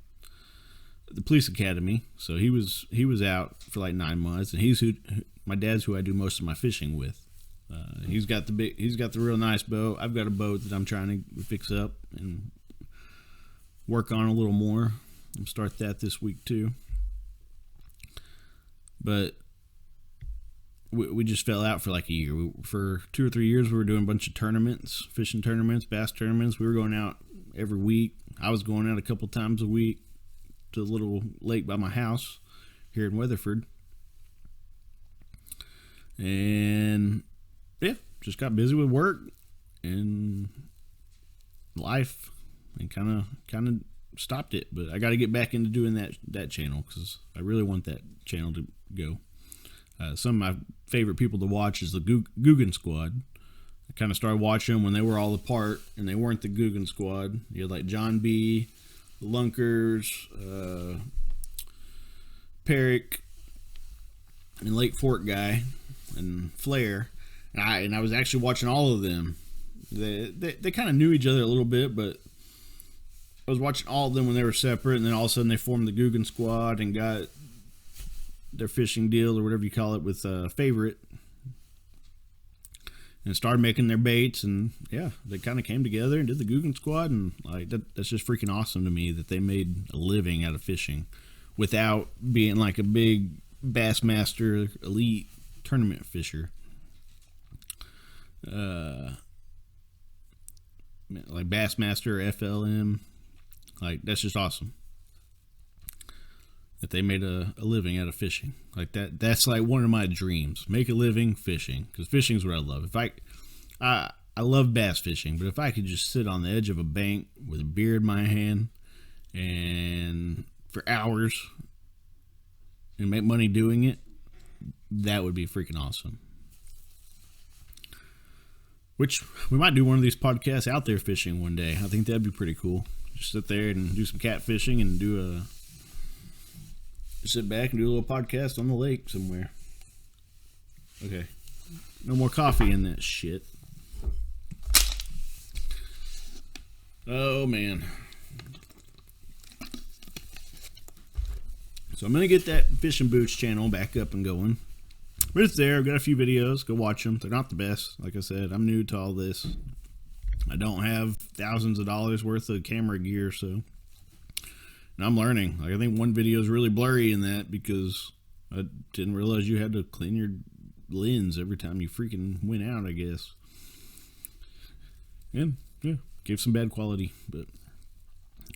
S1: The police academy. So he was out for like 9 months, and my dad's who I do most of my fishing with. He's got the real nice boat. I've got a boat that I'm trying to fix up and work on a little more. I'll start that this week too. But we just fell out for like a year. For 2 or 3 years, we were doing a bunch of tournaments, fishing tournaments, bass tournaments. We were going out every week. I was going out a couple times a week to a little lake by my house here in Weatherford. And yeah, just got busy with work and life, and kind of stopped it. But I got to get back into doing that channel, because I really want that channel to go. Some of my favorite people to watch is the Guggen Squad. I kind of started watching them when they were all apart, and they weren't the Guggen Squad. You had like John B., the Lunkers, Perrick, and Lake Fork guy, and Flair. And I was actually watching all of them They kind of knew each other a little bit, but I was watching all of them when they were separate, and then all of a sudden they formed the Guggen Squad and got their fishing deal, or whatever you call it, with Favorite, and started making their baits, and yeah, they kind of came together and did the Guggen Squad, and like that's just freaking awesome to me that they made a living out of fishing without being like a big Bassmaster elite tournament fisher. Like Bassmaster, FLM, like that's just awesome that they made a living out of fishing like that. That's like one of my dreams, make a living fishing, because fishing is what I love. If I love bass fishing, but if I could just sit on the edge of a bank with a beer in my hand and for hours and make money doing it, that would be freaking awesome. Which we might do one of these podcasts out there fishing one day. I think that'd be pretty cool. Just sit there and do some catfishing and sit back and do a little podcast on the lake somewhere. Okay. No more coffee in that shit. Oh, man. So I'm going to get that Fishing Boots channel back up and going. But it's there. I've got a few videos. Go watch them. They're not the best. Like I said, I'm new to all this. I don't have thousands of dollars worth of camera gear, so... And I'm learning. Like, I think one video is really blurry in that because I didn't realize you had to clean your lens every time you freaking went out, I guess. And, yeah, gave some bad quality. But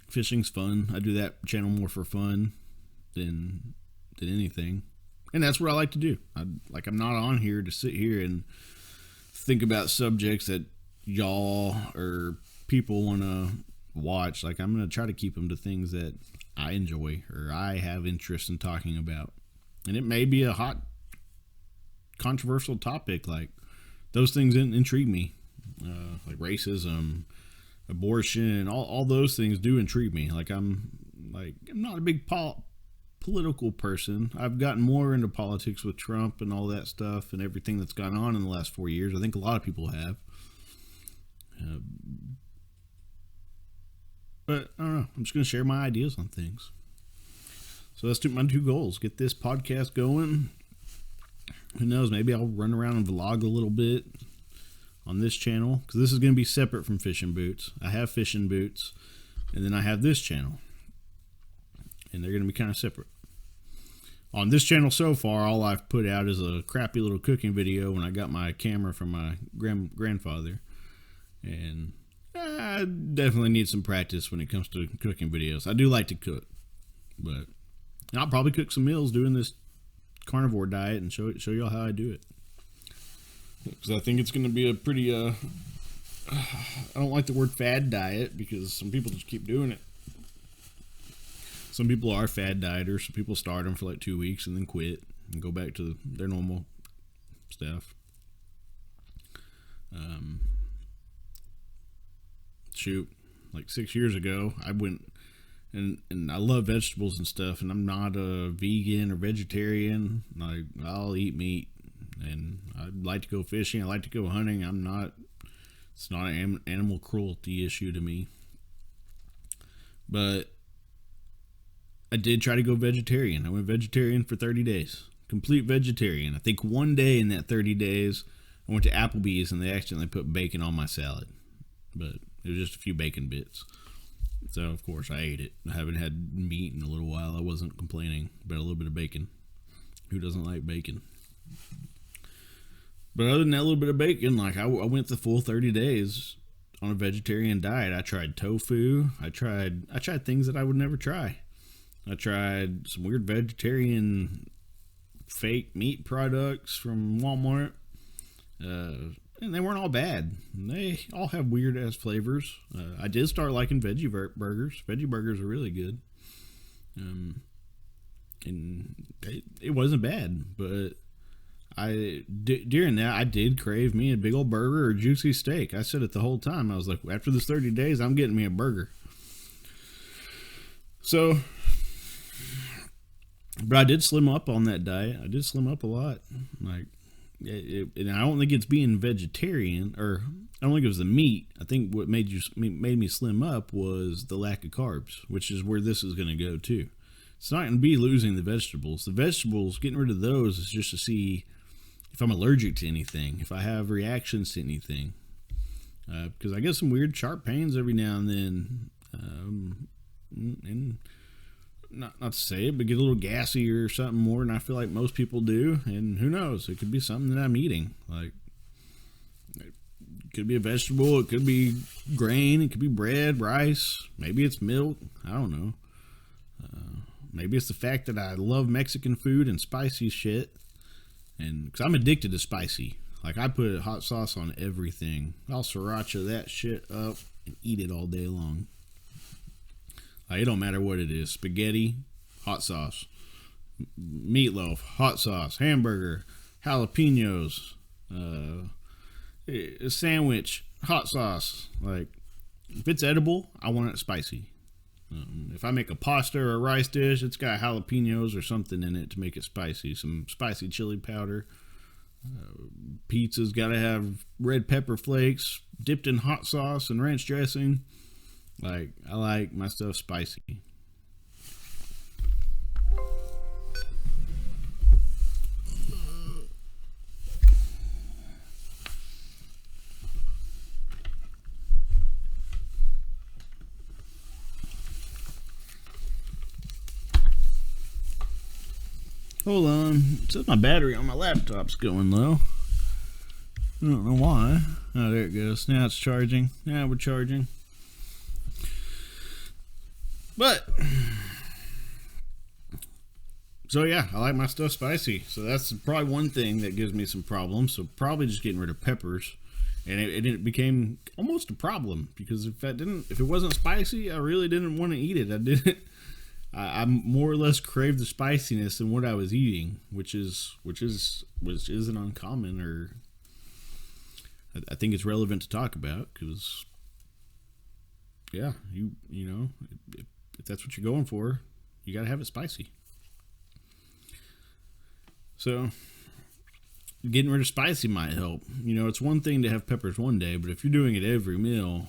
S1: fishing's fun. I do that channel more for fun than anything. And that's what I like to do. I'm not on here to sit here and think about subjects that y'all or people want to watch. Like, I'm going to try to keep them to things that I enjoy or I have interest in talking about. And it may be a hot, controversial topic. Like, those things intrigue me. Like racism, abortion, all those things do intrigue me. I'm not a big political person. I've gotten more into politics with Trump and all that stuff and everything that's gone on in the last 4 years. I think a lot of people have. But I don't know. I'm just going to share my ideas on things. So that's my two goals. Get this podcast going. Who knows? Maybe I'll run around and vlog a little bit on this channel, because this is going to be separate from Fishing Boots. I have Fishing Boots, and then I have this channel. And they're going to be kind of separate. On this channel so far, all I've put out is a crappy little cooking video when I got my camera from my grandfather. And I definitely need some practice when it comes to cooking videos. I do like to cook, but I'll probably cook some meals doing this carnivore diet and show y'all how I do it. Because I think it's going to be a pretty, I don't like the word fad diet because some people just keep doing it. Some people are fad dieters. Some people start them for like 2 weeks and then quit and go back to their normal stuff. Shoot, like 6 years ago, I went and I love vegetables and stuff, and I'm not a vegan or vegetarian. I'll eat meat, and I like to go fishing. I like to go hunting. It's not an animal cruelty issue to me. But I did try to go vegetarian. I went vegetarian for 30 days. Complete vegetarian. I think one day in that 30 days, I went to Applebee's and they accidentally put bacon on my salad. But it was just a few bacon bits. So, of course, I ate it. I haven't had meat in a little while. I wasn't complaining about a little bit of bacon. Who doesn't like bacon? But other than that little bit of bacon, I went the full 30 days on a vegetarian diet. I tried tofu. I tried things that I would never try. I tried some weird vegetarian fake meat products from Walmart. And they weren't all bad. They all have weird-ass flavors. I did start liking veggie burgers. Veggie burgers are really good. And it wasn't bad. But during that, I did crave me a big old burger or juicy steak. I said it the whole time. I was like, after this 30 days, I'm getting me a burger. So, but I did slim up on that diet. I did slim up a lot. and I don't think it's being vegetarian, or I don't think it was the meat. I think what made me slim up was the lack of carbs, which is where this is going to go too. It's not going to be losing the vegetables. The vegetables, getting rid of those is just to see if I'm allergic to anything, if I have reactions to anything. Because I get some weird sharp pains every now and then. And not to say it, but get a little gassy or something more than I feel like most people do. And who knows? It could be something that I'm eating. Like, it could be a vegetable. It could be grain. It could be bread, rice. Maybe it's milk. I don't know. Maybe it's the fact that I love Mexican food and spicy shit. And because I'm addicted to spicy. Like, I put hot sauce on everything. I'll sriracha that shit up and eat it all day long. Like, it don't matter what it is. Spaghetti, hot sauce. Meatloaf, hot sauce. Hamburger, jalapenos. A sandwich, hot sauce. Like, if it's edible, I want it spicy. If I make a pasta or a rice dish, it's got jalapenos or something in it to make it spicy. Some spicy chili powder. Pizza's got to have red pepper flakes dipped in hot sauce and ranch dressing. Like, I like my stuff spicy. Hold on. It says my battery on my laptop's going low. I don't know why. Oh, there it goes. Now it's charging. Now we're charging. But, so yeah, I like my stuff spicy. So that's probably one thing that gives me some problems. So probably just getting rid of peppers. And it became almost a problem. Because if it wasn't spicy, I really didn't want to eat it. I more or less craved the spiciness than what I was eating, which isn't uncommon, or I think it's relevant to talk about, because yeah, you know, if that's what you're going for, you got to have it spicy. So getting rid of spicy might help. You know, it's one thing to have peppers one day, but if you're doing it every meal,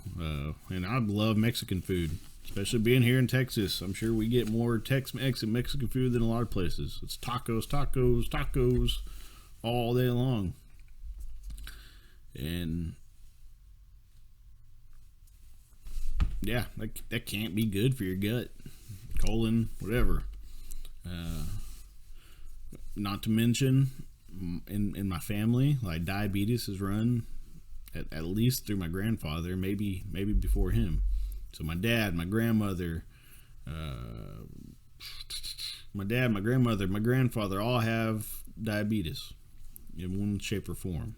S1: and I love Mexican food. Especially being here in Texas, I'm sure we get more Tex-Mex and Mexican food than a lot of places. It's tacos, tacos, tacos all day long. And yeah, that can't be good for your gut, colon, whatever. Not to mention, in my family, like, diabetes is run at least through my grandfather, maybe before him. So my dad, my grandmother, my grandfather all have diabetes in one shape or form.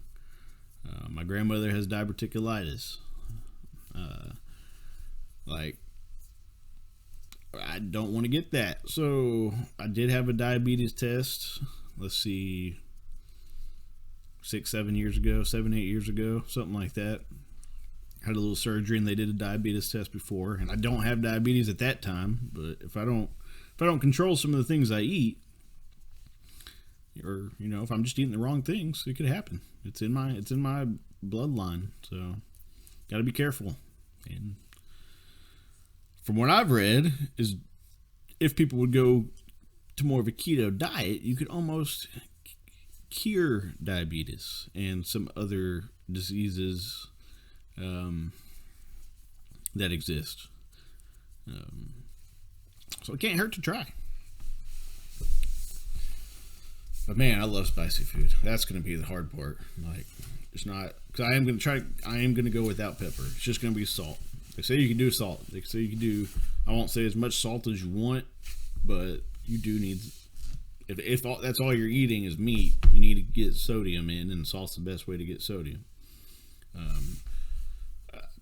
S1: My grandmother has diverticulitis. Like, I don't want to get that. So I did have a diabetes test. Let's see, 7, 8 years ago, something like that. Had a little surgery and they did a diabetes test before, and I don't have diabetes at that time, but if I don't control some of the things I eat, or, you know, if I'm just eating the wrong things, it could happen. It's in my bloodline, so got to be careful. And from what I've read, is if people would go to more of a keto diet, you could almost cure diabetes and some other diseases that exist. So it can't hurt to try. But man, I love spicy food. That's going to be the hard part. Like, it's not, because I am going to go without pepper. It's just going to be salt. They say you can do salt. They say you can do, I won't say as much salt as you want, but you do need, if that's all you're eating is meat, you need to get sodium in, and salt's the best way to get sodium.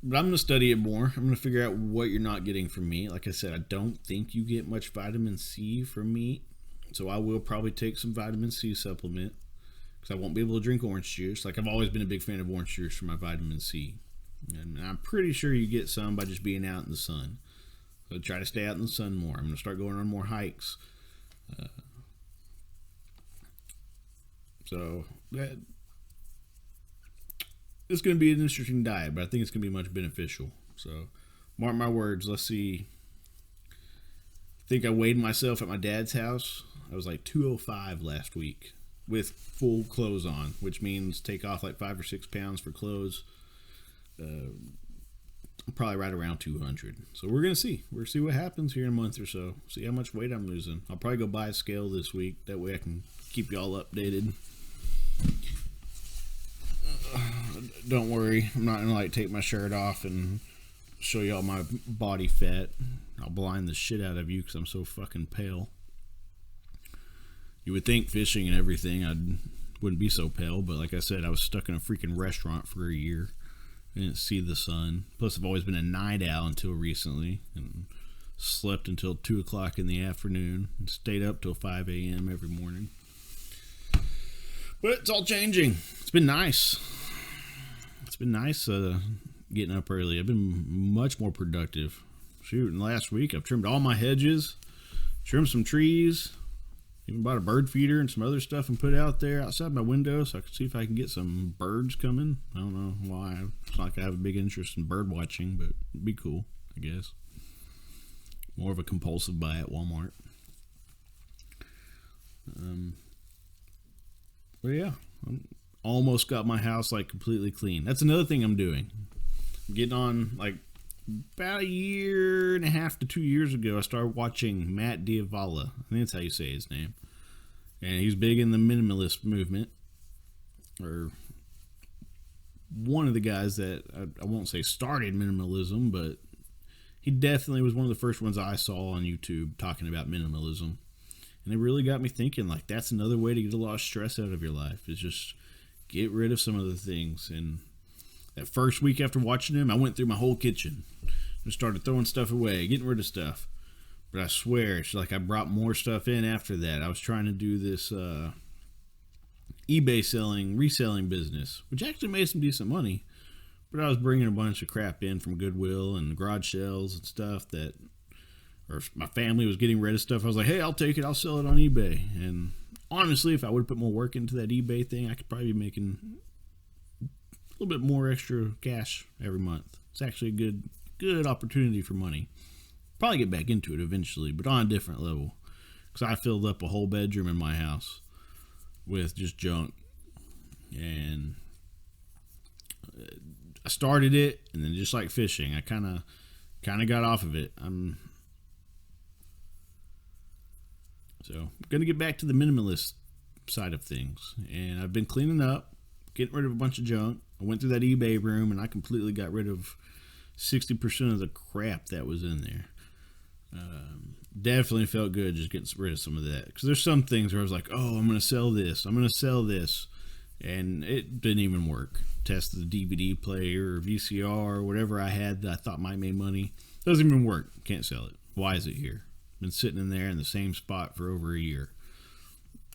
S1: But I'm going to study it more. I'm going to figure out what you're not getting from meat. Like I said, I don't think you get much vitamin C from meat. So I will probably take some vitamin C supplement, because I won't be able to drink orange juice. Like, I've always been a big fan of orange juice for my vitamin C. And I'm pretty sure you get some by just being out in the sun. So try to stay out in the sun more. I'm going to start going on more hikes. So it's going to be an interesting diet, but I think it's going to be much beneficial. So, mark my words. Let's see. I think I weighed myself at my dad's house. I was like 205 last week with full clothes on, which means take off like 5 or 6 pounds for clothes. Probably right around 200. So we're going to see. We'll see what happens here in a month or so. See how much weight I'm losing. I'll probably go buy a scale this week. That way I can keep y'all updated. Don't worry. I'm not going to like take my shirt off and show y'all my body fat. I'll blind the shit out of you because I'm so fucking pale. You would think fishing and everything I wouldn't be so pale, but like I said, I was stuck in a freaking restaurant for a year. I didn't see the sun. Plus, I've always been a night owl until recently, and slept until 2 o'clock in the afternoon, and stayed up till 5 a.m. every morning. But it's all changing. It's been nice. It's been nice getting up early. I've been much more productive. Shoot, in the last week, I've trimmed all my hedges, trimmed some trees, even bought a bird feeder and some other stuff and put it out there outside my window so I could see if I can get some birds coming. I don't know why. It's not like I have a big interest in bird watching, but it'd be cool, I guess. More of a compulsive buy at Walmart. But yeah, I'm almost got my house like completely clean. That's another thing I'm doing. I'm getting on like about 1.5 to 2 years ago, I started watching Matt Diavala. I think that's how you say his name. And he's big in the minimalist movement. Or one of the guys that, I won't say started minimalism, but he definitely was one of the first ones I saw on YouTube talking about minimalism. And it really got me thinking, like, that's another way to get a lot of stress out of your life, is just get rid of some of the things. And that first week after watching him, I went through my whole kitchen and started throwing stuff away, getting rid of stuff. But I swear, it's like I brought more stuff in after that. I was trying to do this eBay reselling business, which actually made some decent money. But I was bringing a bunch of crap in from Goodwill and garage sales and stuff that, or if my family was getting rid of stuff, I was like, hey, I'll take it. I'll sell it on eBay. And honestly, if I would put more work into that eBay thing, I could probably be making a little bit more extra cash every month. It's actually a good opportunity for money. Probably get back into it eventually, but on a different level. Because I filled up a whole bedroom in my house with just junk. And I started it, and then just like fishing, I kind of got off of it. So I'm going to get back to the minimalist side of things. And I've been cleaning up, getting rid of a bunch of junk. I went through that eBay room, and I completely got rid of 60% of the crap that was in there. Definitely felt good just getting rid of some of that. Because there's some things where I was like, oh, I'm going to sell this. I'm going to sell this. And it didn't even work. Tested the DVD player or VCR or whatever I had that I thought might make money. Doesn't even work. Can't sell it. Why is it here? Been sitting in there in the same spot for over a year.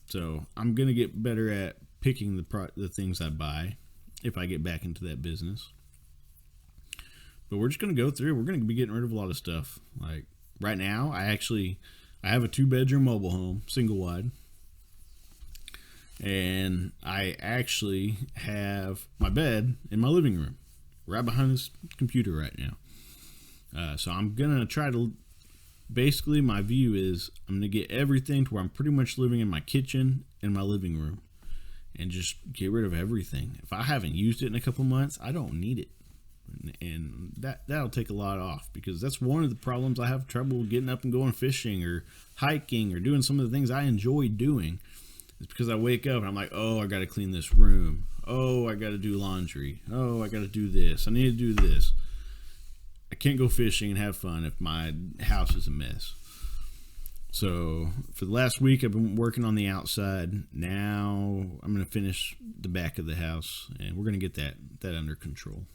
S1: So I'm going to get better at picking the things I buy if I get back into that business. But we're just going to go through. We're going to be getting rid of a lot of stuff. Like right now, I have a 2-bedroom mobile home, single wide. And I actually have my bed in my living room, right behind this computer right now. So I'm going to try to, basically my view is I'm going to get everything to where I'm pretty much living in my kitchen and my living room. And just get rid of everything. If I haven't used it in a couple months, I don't need it. And that'll take a lot off, because that's one of the problems. I have trouble getting up and going fishing or hiking or doing some of the things I enjoy doing. It's because I wake up and I'm like, oh, I got to clean this room. Oh, I got to do laundry. Oh, I got to do this. I need to do this. I can't go fishing and have fun if my house is a mess. So for the last week, I've been working on the outside. Now I'm going to finish the back of the house, and we're going to get that under control.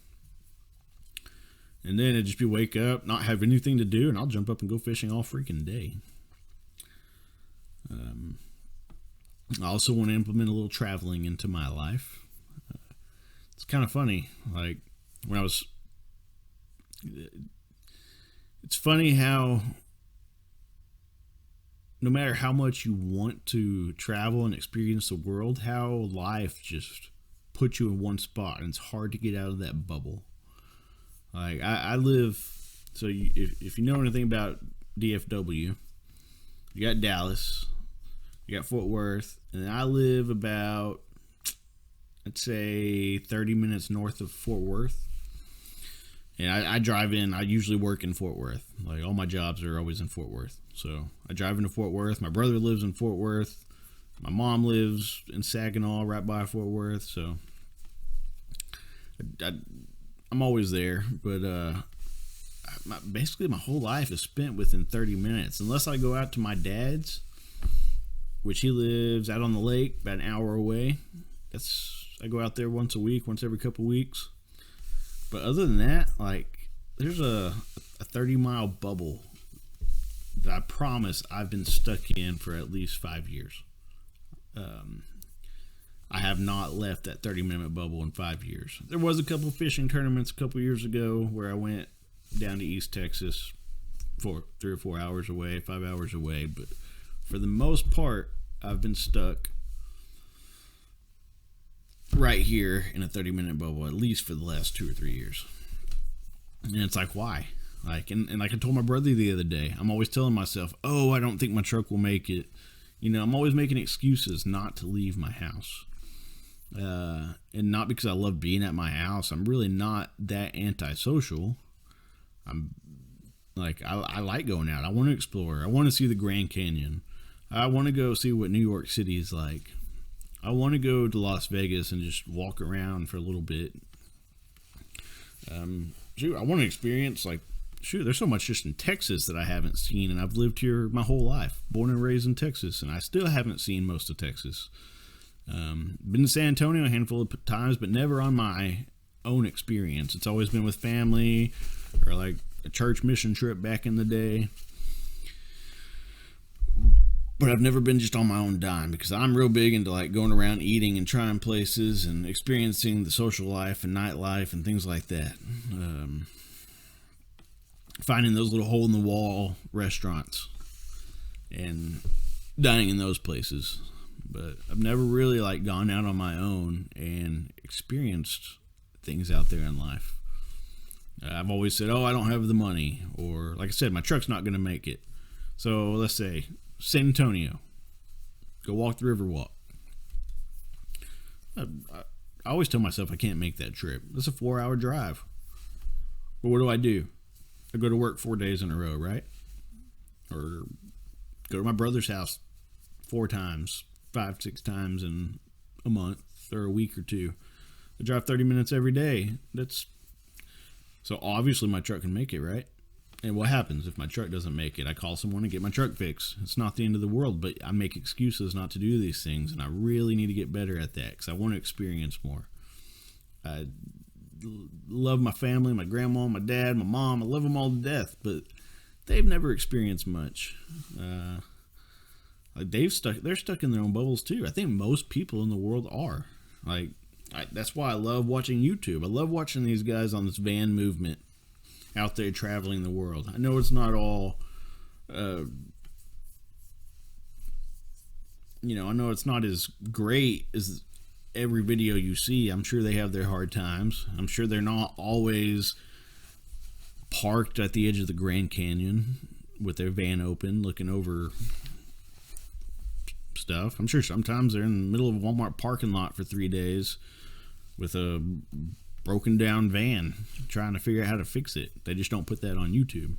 S1: And then it'd just be wake up, not have anything to do, and I'll jump up and go fishing all freaking day. I also want to implement a little traveling into my life. It's kind of funny. Like when it's funny how no matter how much you want to travel and experience the world, how life just put you in one spot, and it's hard to get out of that bubble. Like I live, so if you know anything about DFW, you got Dallas, you got Fort Worth, and I live about, I'd say, 30 minutes north of Fort Worth. And I drive in, I usually work in Fort Worth. Like, all my jobs are always in Fort Worth. So I drive into Fort Worth. My brother lives in Fort Worth. My mom lives in Saginaw, right by Fort Worth. So I'm always there. But basically my whole life is spent within 30 minutes. Unless I go out to my dad's, which he lives out on the lake, about an hour away. I go out there once a week, once every couple weeks. But other than that, like, there's a 30-mile bubble that I promise I've been stuck in for at least 5 years. I have not left that 30-minute bubble in 5 years. There was a couple fishing tournaments a couple years ago where I went down to East Texas for 3 or 4 hours away, 5 hours away. But for the most part, I've been stuck right here in a 30-minute bubble, at least for the last 2 or 3 years. And it's like, why? Like, and like I told my brother the other day, I'm always telling myself, oh, I don't think my truck will make it. You know, I'm always making excuses not to leave my house. And not because I love being at my house. I'm really not that antisocial. I'm like, I like going out. I want to explore. I want to see the Grand Canyon. I want to go see what New York City is like. I want to go to Las Vegas and just walk around for a little bit. I want to experience, like, there's so much just in Texas that I haven't seen, and I've lived here my whole life, born and raised in Texas, and I still haven't seen most of Texas. Been to San Antonio a handful of times, but never on my own experience. It's always been with family or like a church mission trip back in the day. But I've never been just on my own dime, because I'm real big into like going around eating and trying places and experiencing the social life and nightlife and things like that. Finding those little hole in the wall restaurants and dining in those places. But I've never really like gone out on my own and experienced things out there in life. I've always said, oh, I don't have the money, or like I said, my truck's not going to make it. So let's say San Antonio, go walk the Riverwalk. I always tell myself I can't make that trip. That's a 4-hour drive. But what do? I go to work 4 days in a row, right? Or go to my brother's house 4 times, 5, 6 times in a month or a week or two. I drive 30 minutes every day. So obviously my truck can make it, right? And what happens if my truck doesn't make it? I call someone and get my truck fixed. It's not the end of the world, but I make excuses not to do these things, and I really need to get better at that because I want to experience more. I love my family, my grandma, my dad, my mom. I love them all to death, but they've never experienced much. They're stuck in their own bubbles too. I think most people in the world are. That's why I love watching YouTube. I love watching these guys on this van movement out there traveling the world. I know it's not all, I know it's not as great as every video you see. I'm sure they have their hard times. I'm sure they're not always parked at the edge of the Grand Canyon with their van open, looking over stuff. I'm sure sometimes they're in the middle of a Walmart parking lot for 3 days with a broken down van trying to figure out how to fix it. They just don't put that on YouTube.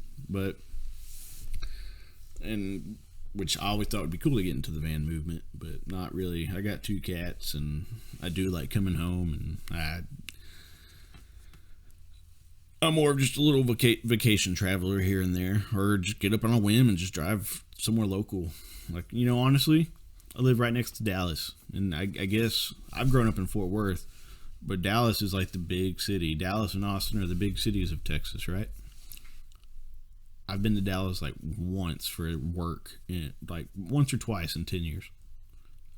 S1: Which I always thought would be cool to get into the van movement, but not really. I got 2 cats, and I do like coming home, and I'm more of just a little vacation traveler here and there, or just get up on a whim and just drive somewhere local. Like, honestly, I live right next to Dallas, and I guess I've grown up in Fort Worth, but Dallas is like the big city. Dallas and Austin are the big cities of Texas, right? I've been to Dallas like once for work, like once or twice in 10 years.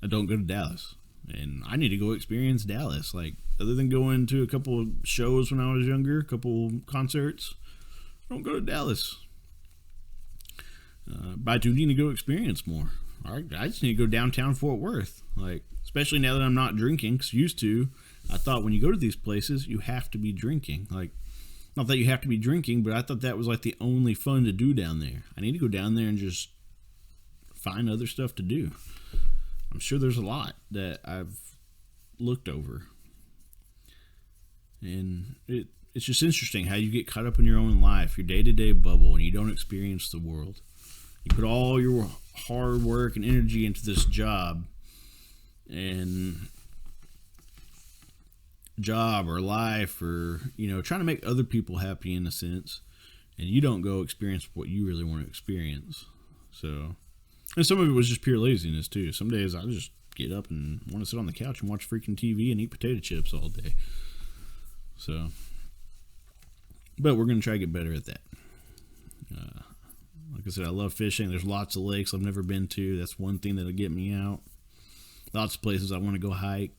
S1: I don't go to Dallas, and I need to go experience Dallas. Like, other than going to a couple of shows when I was younger, a couple concerts, I don't go to Dallas. But I do need to go experience more. all right, I just need to go downtown Fort Worth. Like, especially now that I'm not drinking, because used to, I thought when you go to these places, you have to be drinking. Like, not that you have to be drinking, but I thought that was like the only fun to do down there. I need to go down there and just find other stuff to do. I'm sure there's a lot that I've looked over. And it's just interesting how you get caught up in your own life, your day-to-day bubble, and you don't experience the world. You put all your hard work and energy into this job or life, or trying to make other people happy in a sense, and you don't go experience what you really want to experience. So, and some of it was just pure laziness too. Some days I just get up and want to sit on the couch and watch freaking TV and eat potato chips all day. So, but we're gonna try to get better at that. Like I said, I love fishing. There's lots of lakes I've never been to. That's one thing that'll get me out. Lots of places I want to go hike.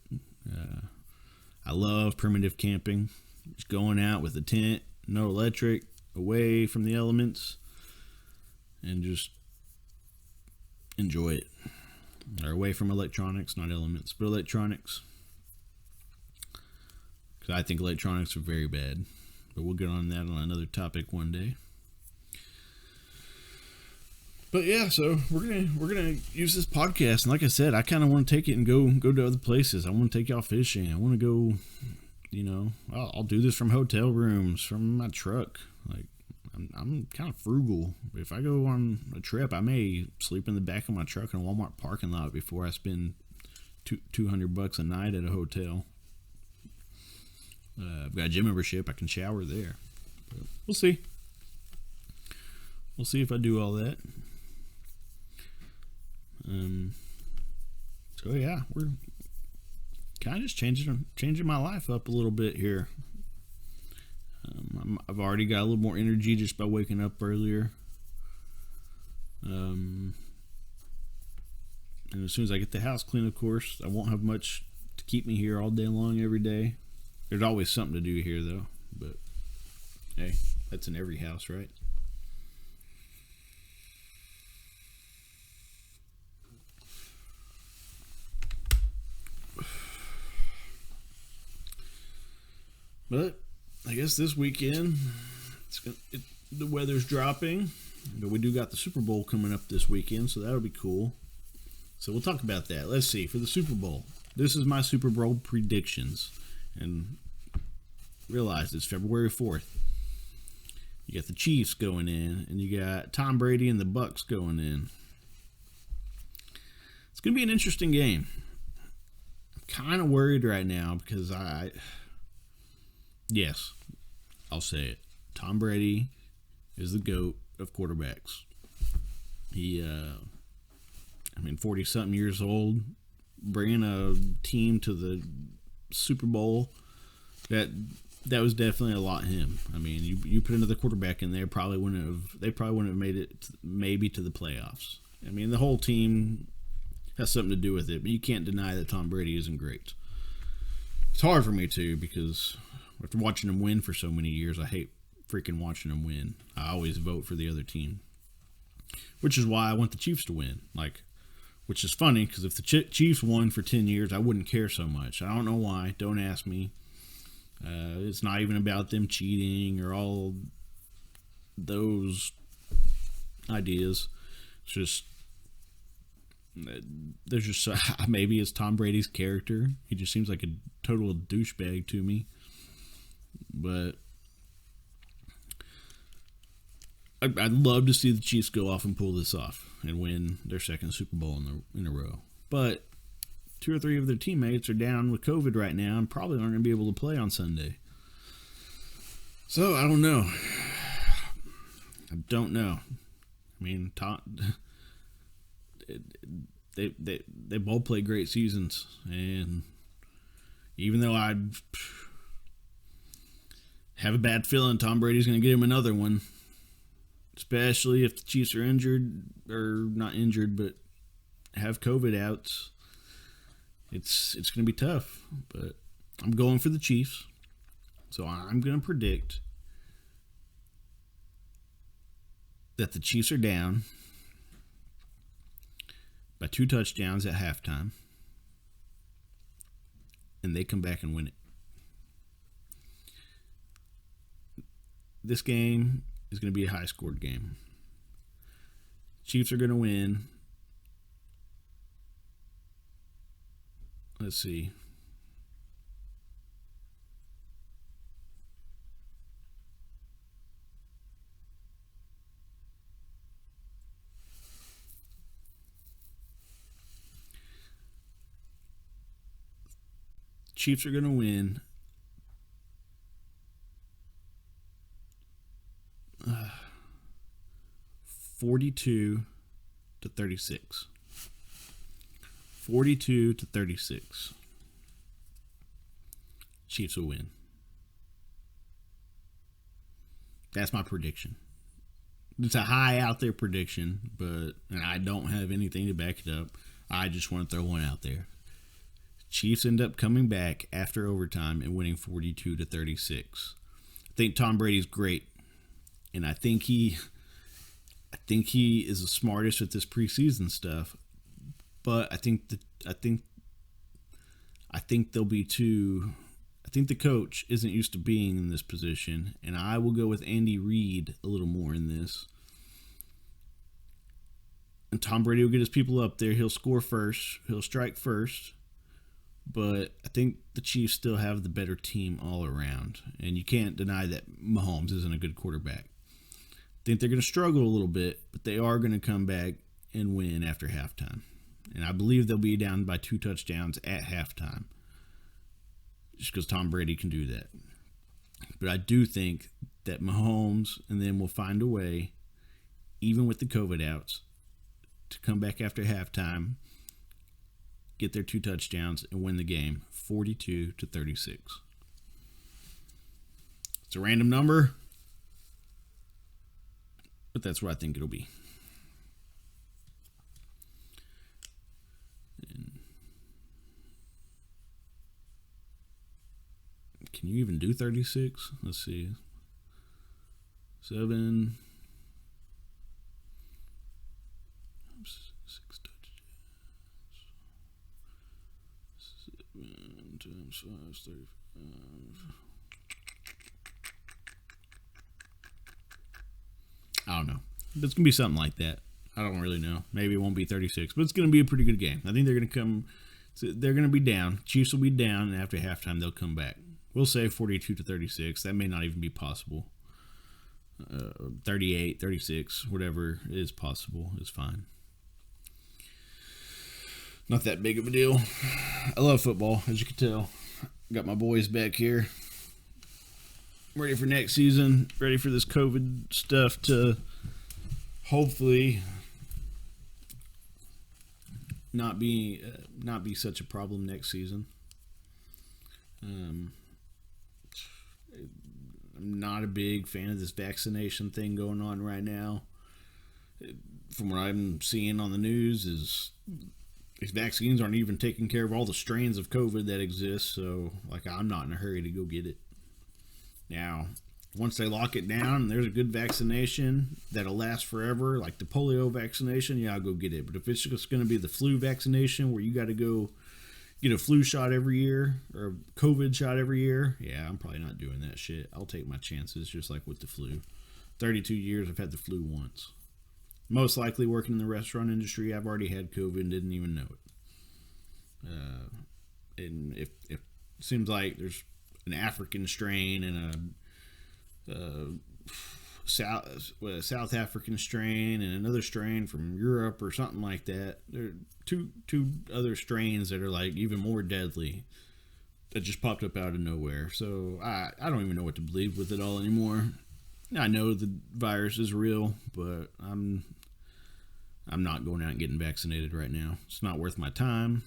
S1: I love primitive camping. Just going out with a tent, no electric, away from the elements, and just enjoy it. Or away from electronics, not elements, but electronics. Because I think electronics are very bad. But we'll get on that on another topic one day. But yeah, so we're gonna use this podcast, and like I said, I kind of want to take it and go to other places. I want to take y'all fishing. I want to go, I'll do this from hotel rooms, from my truck. Like I'm kind of frugal. If I go on a trip, I may sleep in the back of my truck in a Walmart parking lot before I spend $200 a night at a hotel. I've got a gym membership. I can shower there. But we'll see. We'll see if I do all that. So yeah, we're kind of just changing my life up a little bit here. I've already got a little more energy just by waking up earlier. And as soon as I get the house clean, of course, I won't have much to keep me here all day long every day. There's always something to do here, though. But hey, that's in every house, right? But I guess this weekend, the weather's dropping, but we do got the Super Bowl coming up this weekend, so that'll be cool. So we'll talk about that. Let's see, for the Super Bowl, this is my Super Bowl predictions, and realize it's February 4th. You got the Chiefs going in, and you got Tom Brady and the Bucks going in. It's going to be an interesting game. I'm kind of worried right now because yes, I'll say it. Tom Brady is the GOAT of quarterbacks. He, 40-something years old, bringing a team to the Super Bowl, that was definitely a lot him. I mean, you put another quarterback in there, they probably wouldn't have made it maybe to the playoffs. I mean, the whole team has something to do with it, but you can't deny that Tom Brady isn't great. It's hard for me too, because after watching him win for so many years, I hate freaking watching him win. I always vote for the other team, which is why I want the Chiefs to win. Which is funny, because if the Chiefs won for 10 years, I wouldn't care so much. I don't know why. Don't ask me. It's not even about them cheating or all those ideas. It's just, there's just, maybe it's Tom Brady's character. He just seems like a total douchebag to me. But I'd love to see the Chiefs go off and pull this off and win their second Super Bowl in a row. But 2 or 3 of their teammates are down with COVID right now and probably aren't going to be able to play on Sunday. So I don't know. I mean, they both play great seasons, and even though I'd have a bad feeling Tom Brady's going to get him another one, especially if the Chiefs are injured, or not injured, but have COVID outs. It's going to be tough, but I'm going for the Chiefs. So I'm going to predict that the Chiefs are down by 2 touchdowns at halftime, and they come back and win it. This game is going to be a high-scored game. Chiefs are going to win. Let's see. Chiefs are going to win 42-36. 42-36. Chiefs will win. That's my prediction. It's a high out there prediction, and I don't have anything to back it up. I just want to throw one out there. Chiefs end up coming back after overtime and winning 42-36. I think Tom Brady's great, and I think he is the smartest at this preseason stuff. But I think they'll be too. I think the coach isn't used to being in this position, and I will go with Andy Reid a little more in this. And Tom Brady will get his people up there. He'll score first. He'll strike first. But I think the Chiefs still have the better team all around. And you can't deny that Mahomes isn't a good quarterback. I think they're going to struggle a little bit, but they are going to come back and win after halftime. And I believe they'll be down by 2 touchdowns at halftime. Just because Tom Brady can do that. But I do think that Mahomes and them will find a way, even with the COVID outs, to come back after halftime, get their 2 touchdowns, and win the game 42-36. It's a random number, but that's what I think it'll be. Can you even do 36? Let's see. 7. 6 touchdowns. 7 times 5 is 35. I don't know. But it's going to be something like that. I don't really know. Maybe it won't be 36, but it's going to be a pretty good game. I think they're going to come. They're going to be down. Chiefs will be down, and after halftime, they'll come back. We'll say 42-36. That may not even be possible. 38, 36, whatever is possible is fine. Not that big of a deal. I love football, as you can tell. Got my boys back here. Ready for next season. Ready for this COVID stuff to hopefully not be such a problem next season. I'm not a big fan of this vaccination thing going on right now. From what I'm seeing on the news is these vaccines aren't even taking care of all the strains of COVID that exist, so I'm not in a hurry to go get it. Now, once they lock it down and there's a good vaccination that'll last forever, like the polio vaccination, yeah, I'll go get it. But if it's just going to be the flu vaccination where you got to go get a flu shot every year or a COVID shot every year, yeah, I'm probably not doing that shit. I'll take my chances, just like with the flu. 32 years, I've had the flu once. Most likely working in the restaurant industry, I've already had COVID and didn't even know it. And if it seems like there's an African strain and a South African strain and another strain from Europe or something like that. There are two other strains that are like even more deadly that just popped up out of nowhere. So I don't even know what to believe with it all anymore. I know the virus is real, but I'm not going out and getting vaccinated right now. It's not worth my time.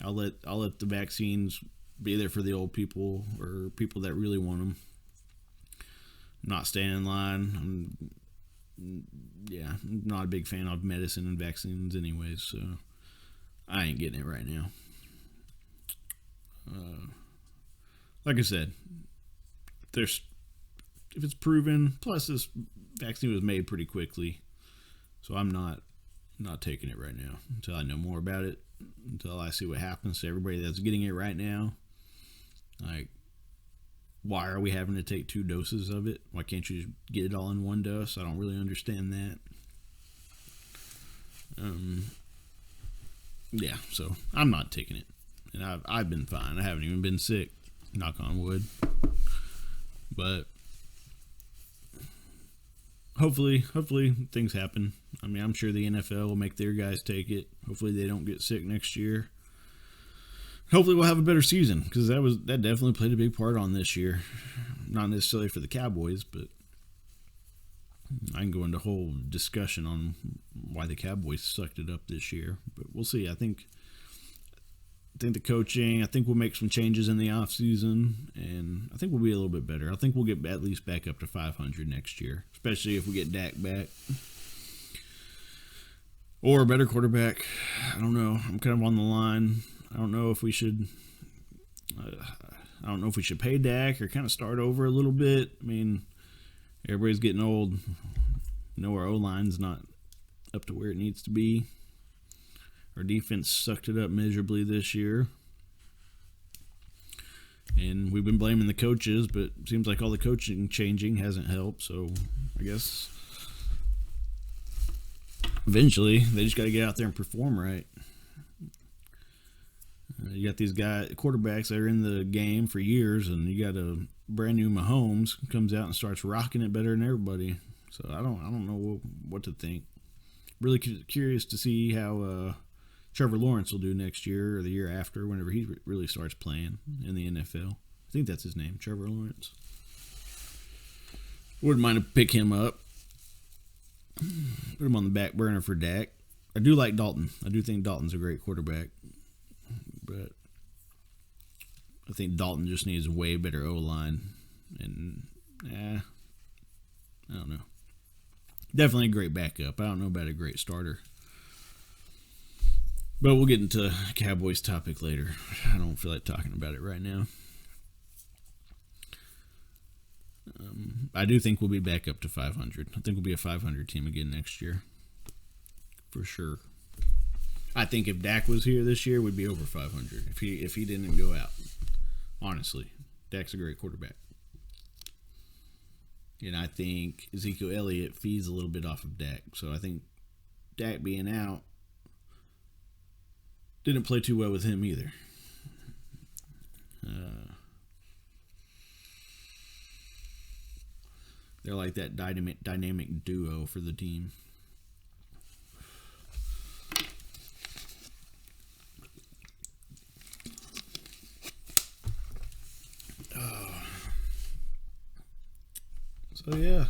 S1: I'll let the vaccines be there for the old people or people that really want them. I'm not staying in line. I'm not a big fan of medicine and vaccines anyways, so I ain't getting it right now. Like I said, if it's proven, plus this vaccine was made pretty quickly, so I'm not not taking it right now until I know more about it, until I see what happens to everybody that's getting it right now. Like, why are we having to take 2 doses of it? Why can't you just get it all in 1 dose? I don't really understand that. Yeah, so I'm not taking it. And I've been fine. I haven't even been sick, knock on wood. But hopefully things happen. I mean, I'm sure the NFL will make their guys take it. Hopefully they don't get sick next year. Hopefully we'll have a better season, because that definitely played a big part on this year. Not necessarily for the Cowboys, but I can go into a whole discussion on why the Cowboys sucked it up this year. But we'll see. I think the coaching, I think we'll make some changes in the offseason, and I think we'll be a little bit better. I think we'll get at least back up to 500 next year, especially if we get Dak back. Or a better quarterback. I don't know. I'm kind of on the line. I don't know if we should pay Dak or kind of start over a little bit. I mean, everybody's getting old. Our O-line's not up to where it needs to be. Our defense sucked it up miserably this year. And we've been blaming the coaches, but it seems like all the coaching changing hasn't helped. So I guess eventually they just got to get out there and perform right. You got these quarterbacks that are in the game for years, and you got a brand new Mahomes comes out and starts rocking it better than everybody. So I don't know what to think. Really curious to see how Trevor Lawrence will do next year or the year after, whenever he really starts playing in the NFL. I think that's his name, Trevor Lawrence. Wouldn't mind to pick him up. Put him on the back burner for Dak. I do like Dalton. I do think Dalton's a great quarterback. But I think Dalton just needs a way better O-line. And, I don't know. Definitely a great backup. I don't know about a great starter. But we'll get into Cowboys topic later. I don't feel like talking about it right now. I do think we'll be back up to 500. I think we'll be a 500 team again next year. For sure. I think if Dak was here this year, we'd be over 500 if he didn't go out. Honestly, Dak's a great quarterback. And I think Ezekiel Elliott feeds a little bit off of Dak. So I think Dak being out didn't play too well with him either. They're like that dynamic duo for the team.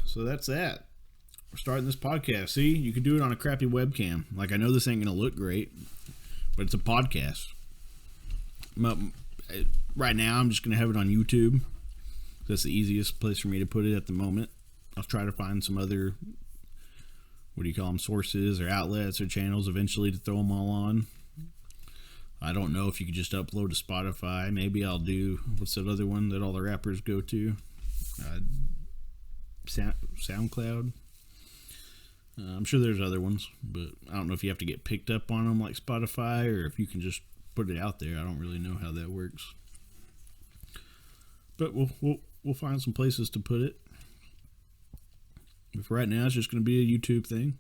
S1: So that's that. We're starting this podcast. See, you can do it on a crappy webcam. Like, I know this ain't going to look great, but it's a podcast. Right now, I'm just going to have it on YouTube. That's the easiest place for me to put it at the moment. I'll try to find some other, sources or outlets or channels eventually to throw them all on. I don't know if you could just upload to Spotify. Maybe I'll do, what's that other one that all the rappers go to? SoundCloud. I'm sure there's other ones, but I don't know if you have to get picked up on them like Spotify or if you can just put it out there. I don't really know how that works. But we'll find some places to put it. But for right now, it's just going to be a YouTube thing.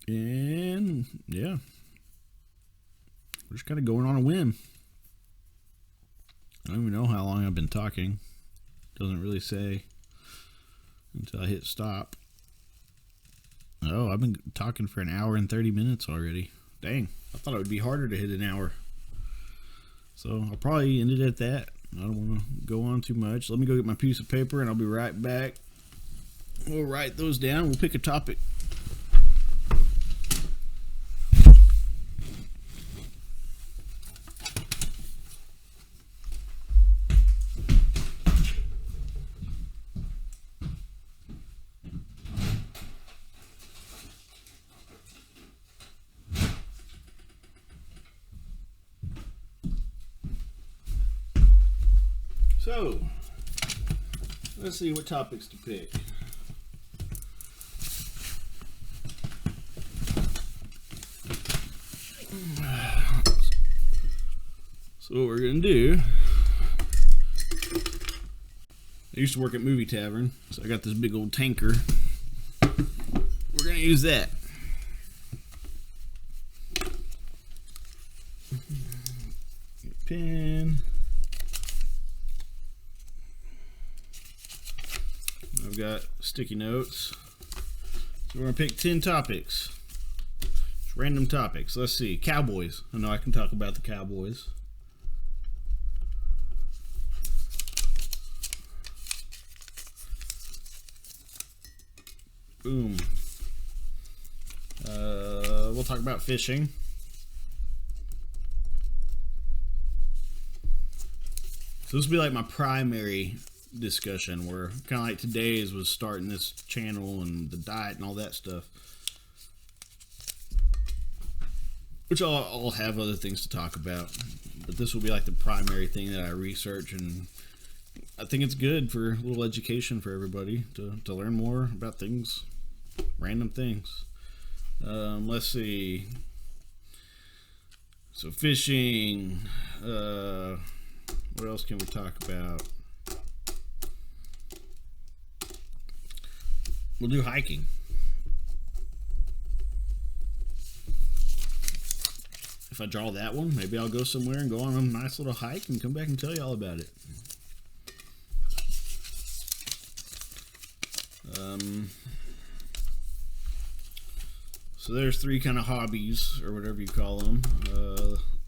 S1: And yeah, we're just kind of going on a whim. I don't even know how long I've been talking. Doesn't really say until I hit stop. Oh, I've been talking for an hour and 30 minutes already. Dang, I thought it would be harder to hit an hour. So I'll probably end it at that. I don't want to go on too much. Let me go get my piece of paper and I'll be right back. We'll write those down. We'll pick a topic. So, let's see what topics to pick. So what we're gonna do, I used to work at Movie Tavern, so I got this big old tanker. We're gonna use that. Pen. I've got sticky notes. So we're gonna pick 10 topics. Just random topics. Let's see. Cowboys. I know I can talk about the Cowboys. Boom. We'll talk about fishing. So this will be like my primary discussion, where kind of like today's was starting this channel and the diet and all that stuff. Which I'll have other things to talk about. But this will be like the primary thing that I research, and I think it's good for a little education for everybody to learn more about things, random things. Let's see. So fishing. What else can we talk about? We'll do hiking. If I draw that one, maybe I'll go somewhere and go on a nice little hike and come back and tell you all about it. So there's 3 kind of hobbies, or whatever you call them.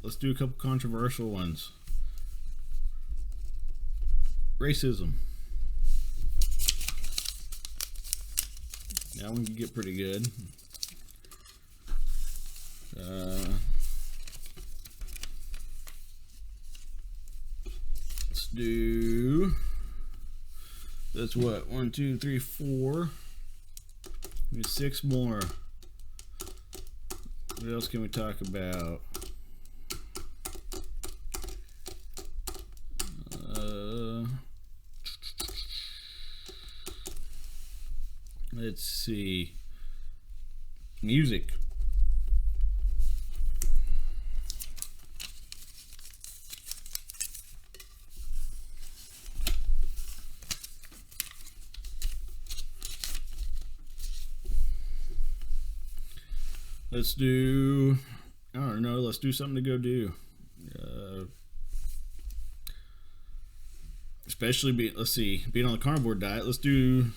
S1: Let's do a couple controversial ones. Racism. That one can get pretty good. Let's do. That's what? 1, 2, 3, 4. We need 6 more. What else can we talk about? Let's see. Music. Let's do, I don't know, let's do something to go do. Especially, let's see, being on the carnivore diet, let's do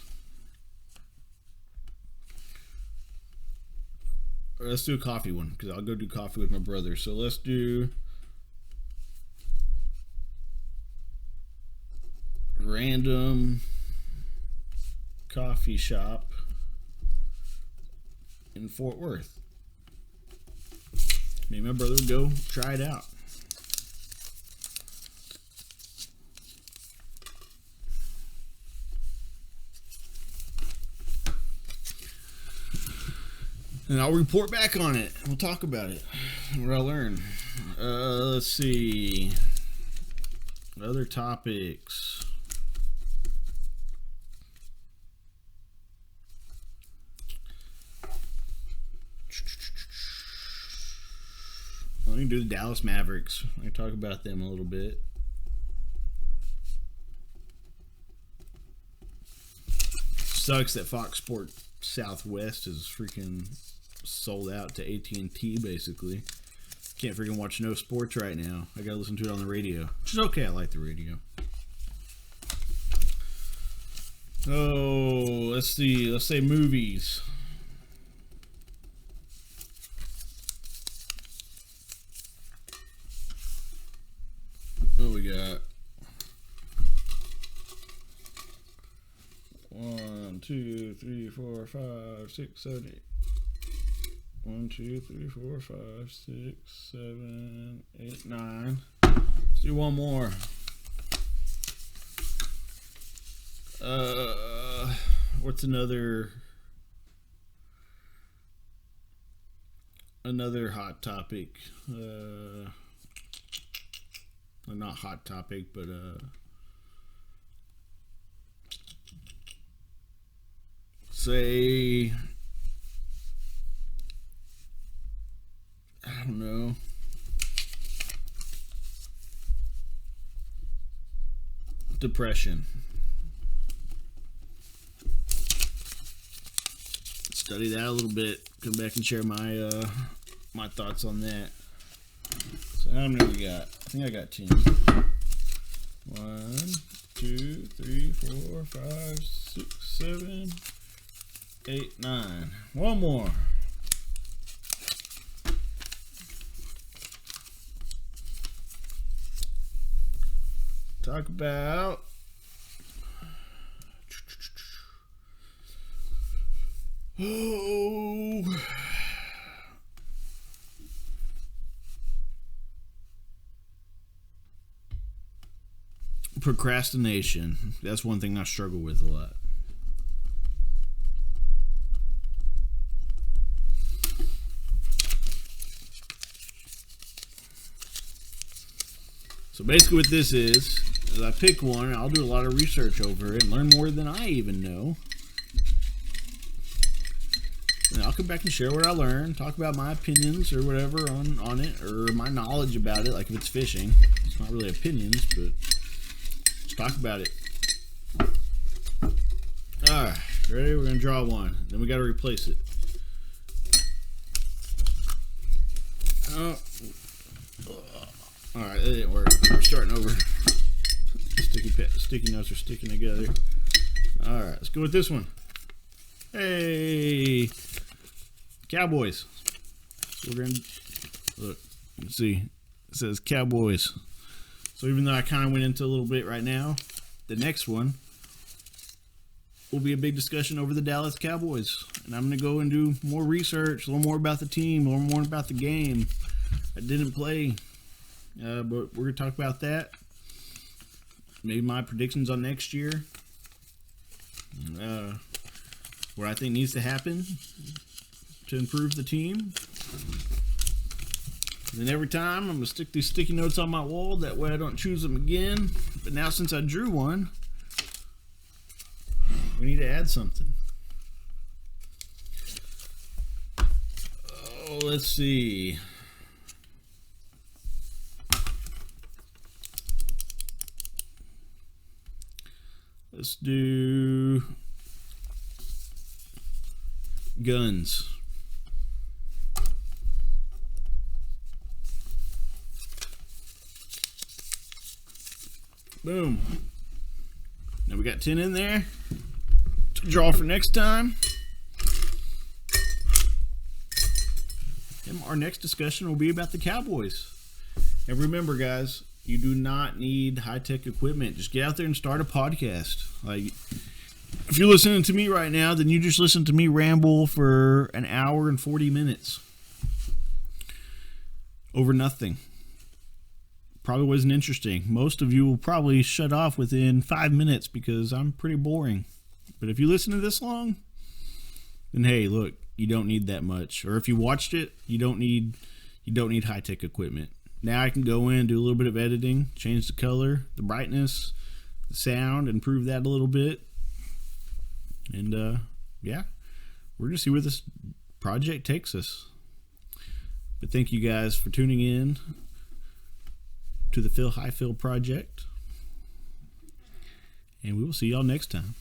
S1: a coffee one, because I'll go do coffee with my brother. So let's do random coffee shop in Fort Worth. Me and my brother would go try it out. And I'll report back on it. We'll talk about it. What I learned. Let's see. Other topics. Let me do the Dallas Mavericks. I can talk about them a little bit. Sucks that Fox Sports Southwest is freaking sold out to AT&T basically. Can't freaking watch no sports right now. I gotta listen to it on the radio, which is okay. I like the radio. Oh, let's see. Let's say movies. What we got? 1, 2, 3, 4, 5, 6, 7, 8. 1, 2, 3, 4, 5, 6, 7, 8, 9. Let's do one more. What's another hot topic? Not hot topic, but say, I don't know. depression. Study that a little bit. Come back and share my my thoughts on that. So how many we got? I think I got 10. 1, 2, 3, 4, 5, 6, 7, 8, 9. One more. Talk about procrastination. That's one thing I struggle with a lot. So basically what this is I pick one and I'll do a lot of research over it and learn more than I even know. And I'll come back and share what I learned, talk about my opinions or whatever on it, or my knowledge about it, like if it's fishing. It's not really opinions, but just talk about it. Alright, ready? We're going to draw one. Then we got to replace it. Oh. Alright, that didn't work. We're starting over. Sticky notes are sticking together. Alright, let's go with this one. Hey! Cowboys. So we're going to look. You can see. It says Cowboys. So even though I kind of went into a little bit right now, the next one will be a big discussion over the Dallas Cowboys. And I'm going to go and do more research, a little more about the team, a little more about the game. I didn't play. But we're going to talk about that. Maybe my predictions on next year. What I think needs to happen to improve the team. And then every time I'm going to stick these sticky notes on my wall. That way I don't choose them again. But now since I drew one, we need to add something. Oh, let's see. Let's do guns. Boom. Now we got 10 in there to draw for next time. And our next discussion will be about the Cowboys. And remember, guys, you do not need high-tech equipment. Just get out there and start a podcast. Like, if you're listening to me right now, then you just listen to me ramble for an hour and 40 minutes over nothing. Probably wasn't interesting. Most of you will probably shut off within 5 minutes because I'm pretty boring. But if you listen to this long, then hey, look, you don't need that much. Or if you watched it, you don't need high-tech equipment. Now I can go in and do a little bit of editing, change the color, the brightness, the sound, improve that a little bit. And yeah, we're going to see where this project takes us. But thank you guys for tuning in to the Highfill project. And we will see y'all next time.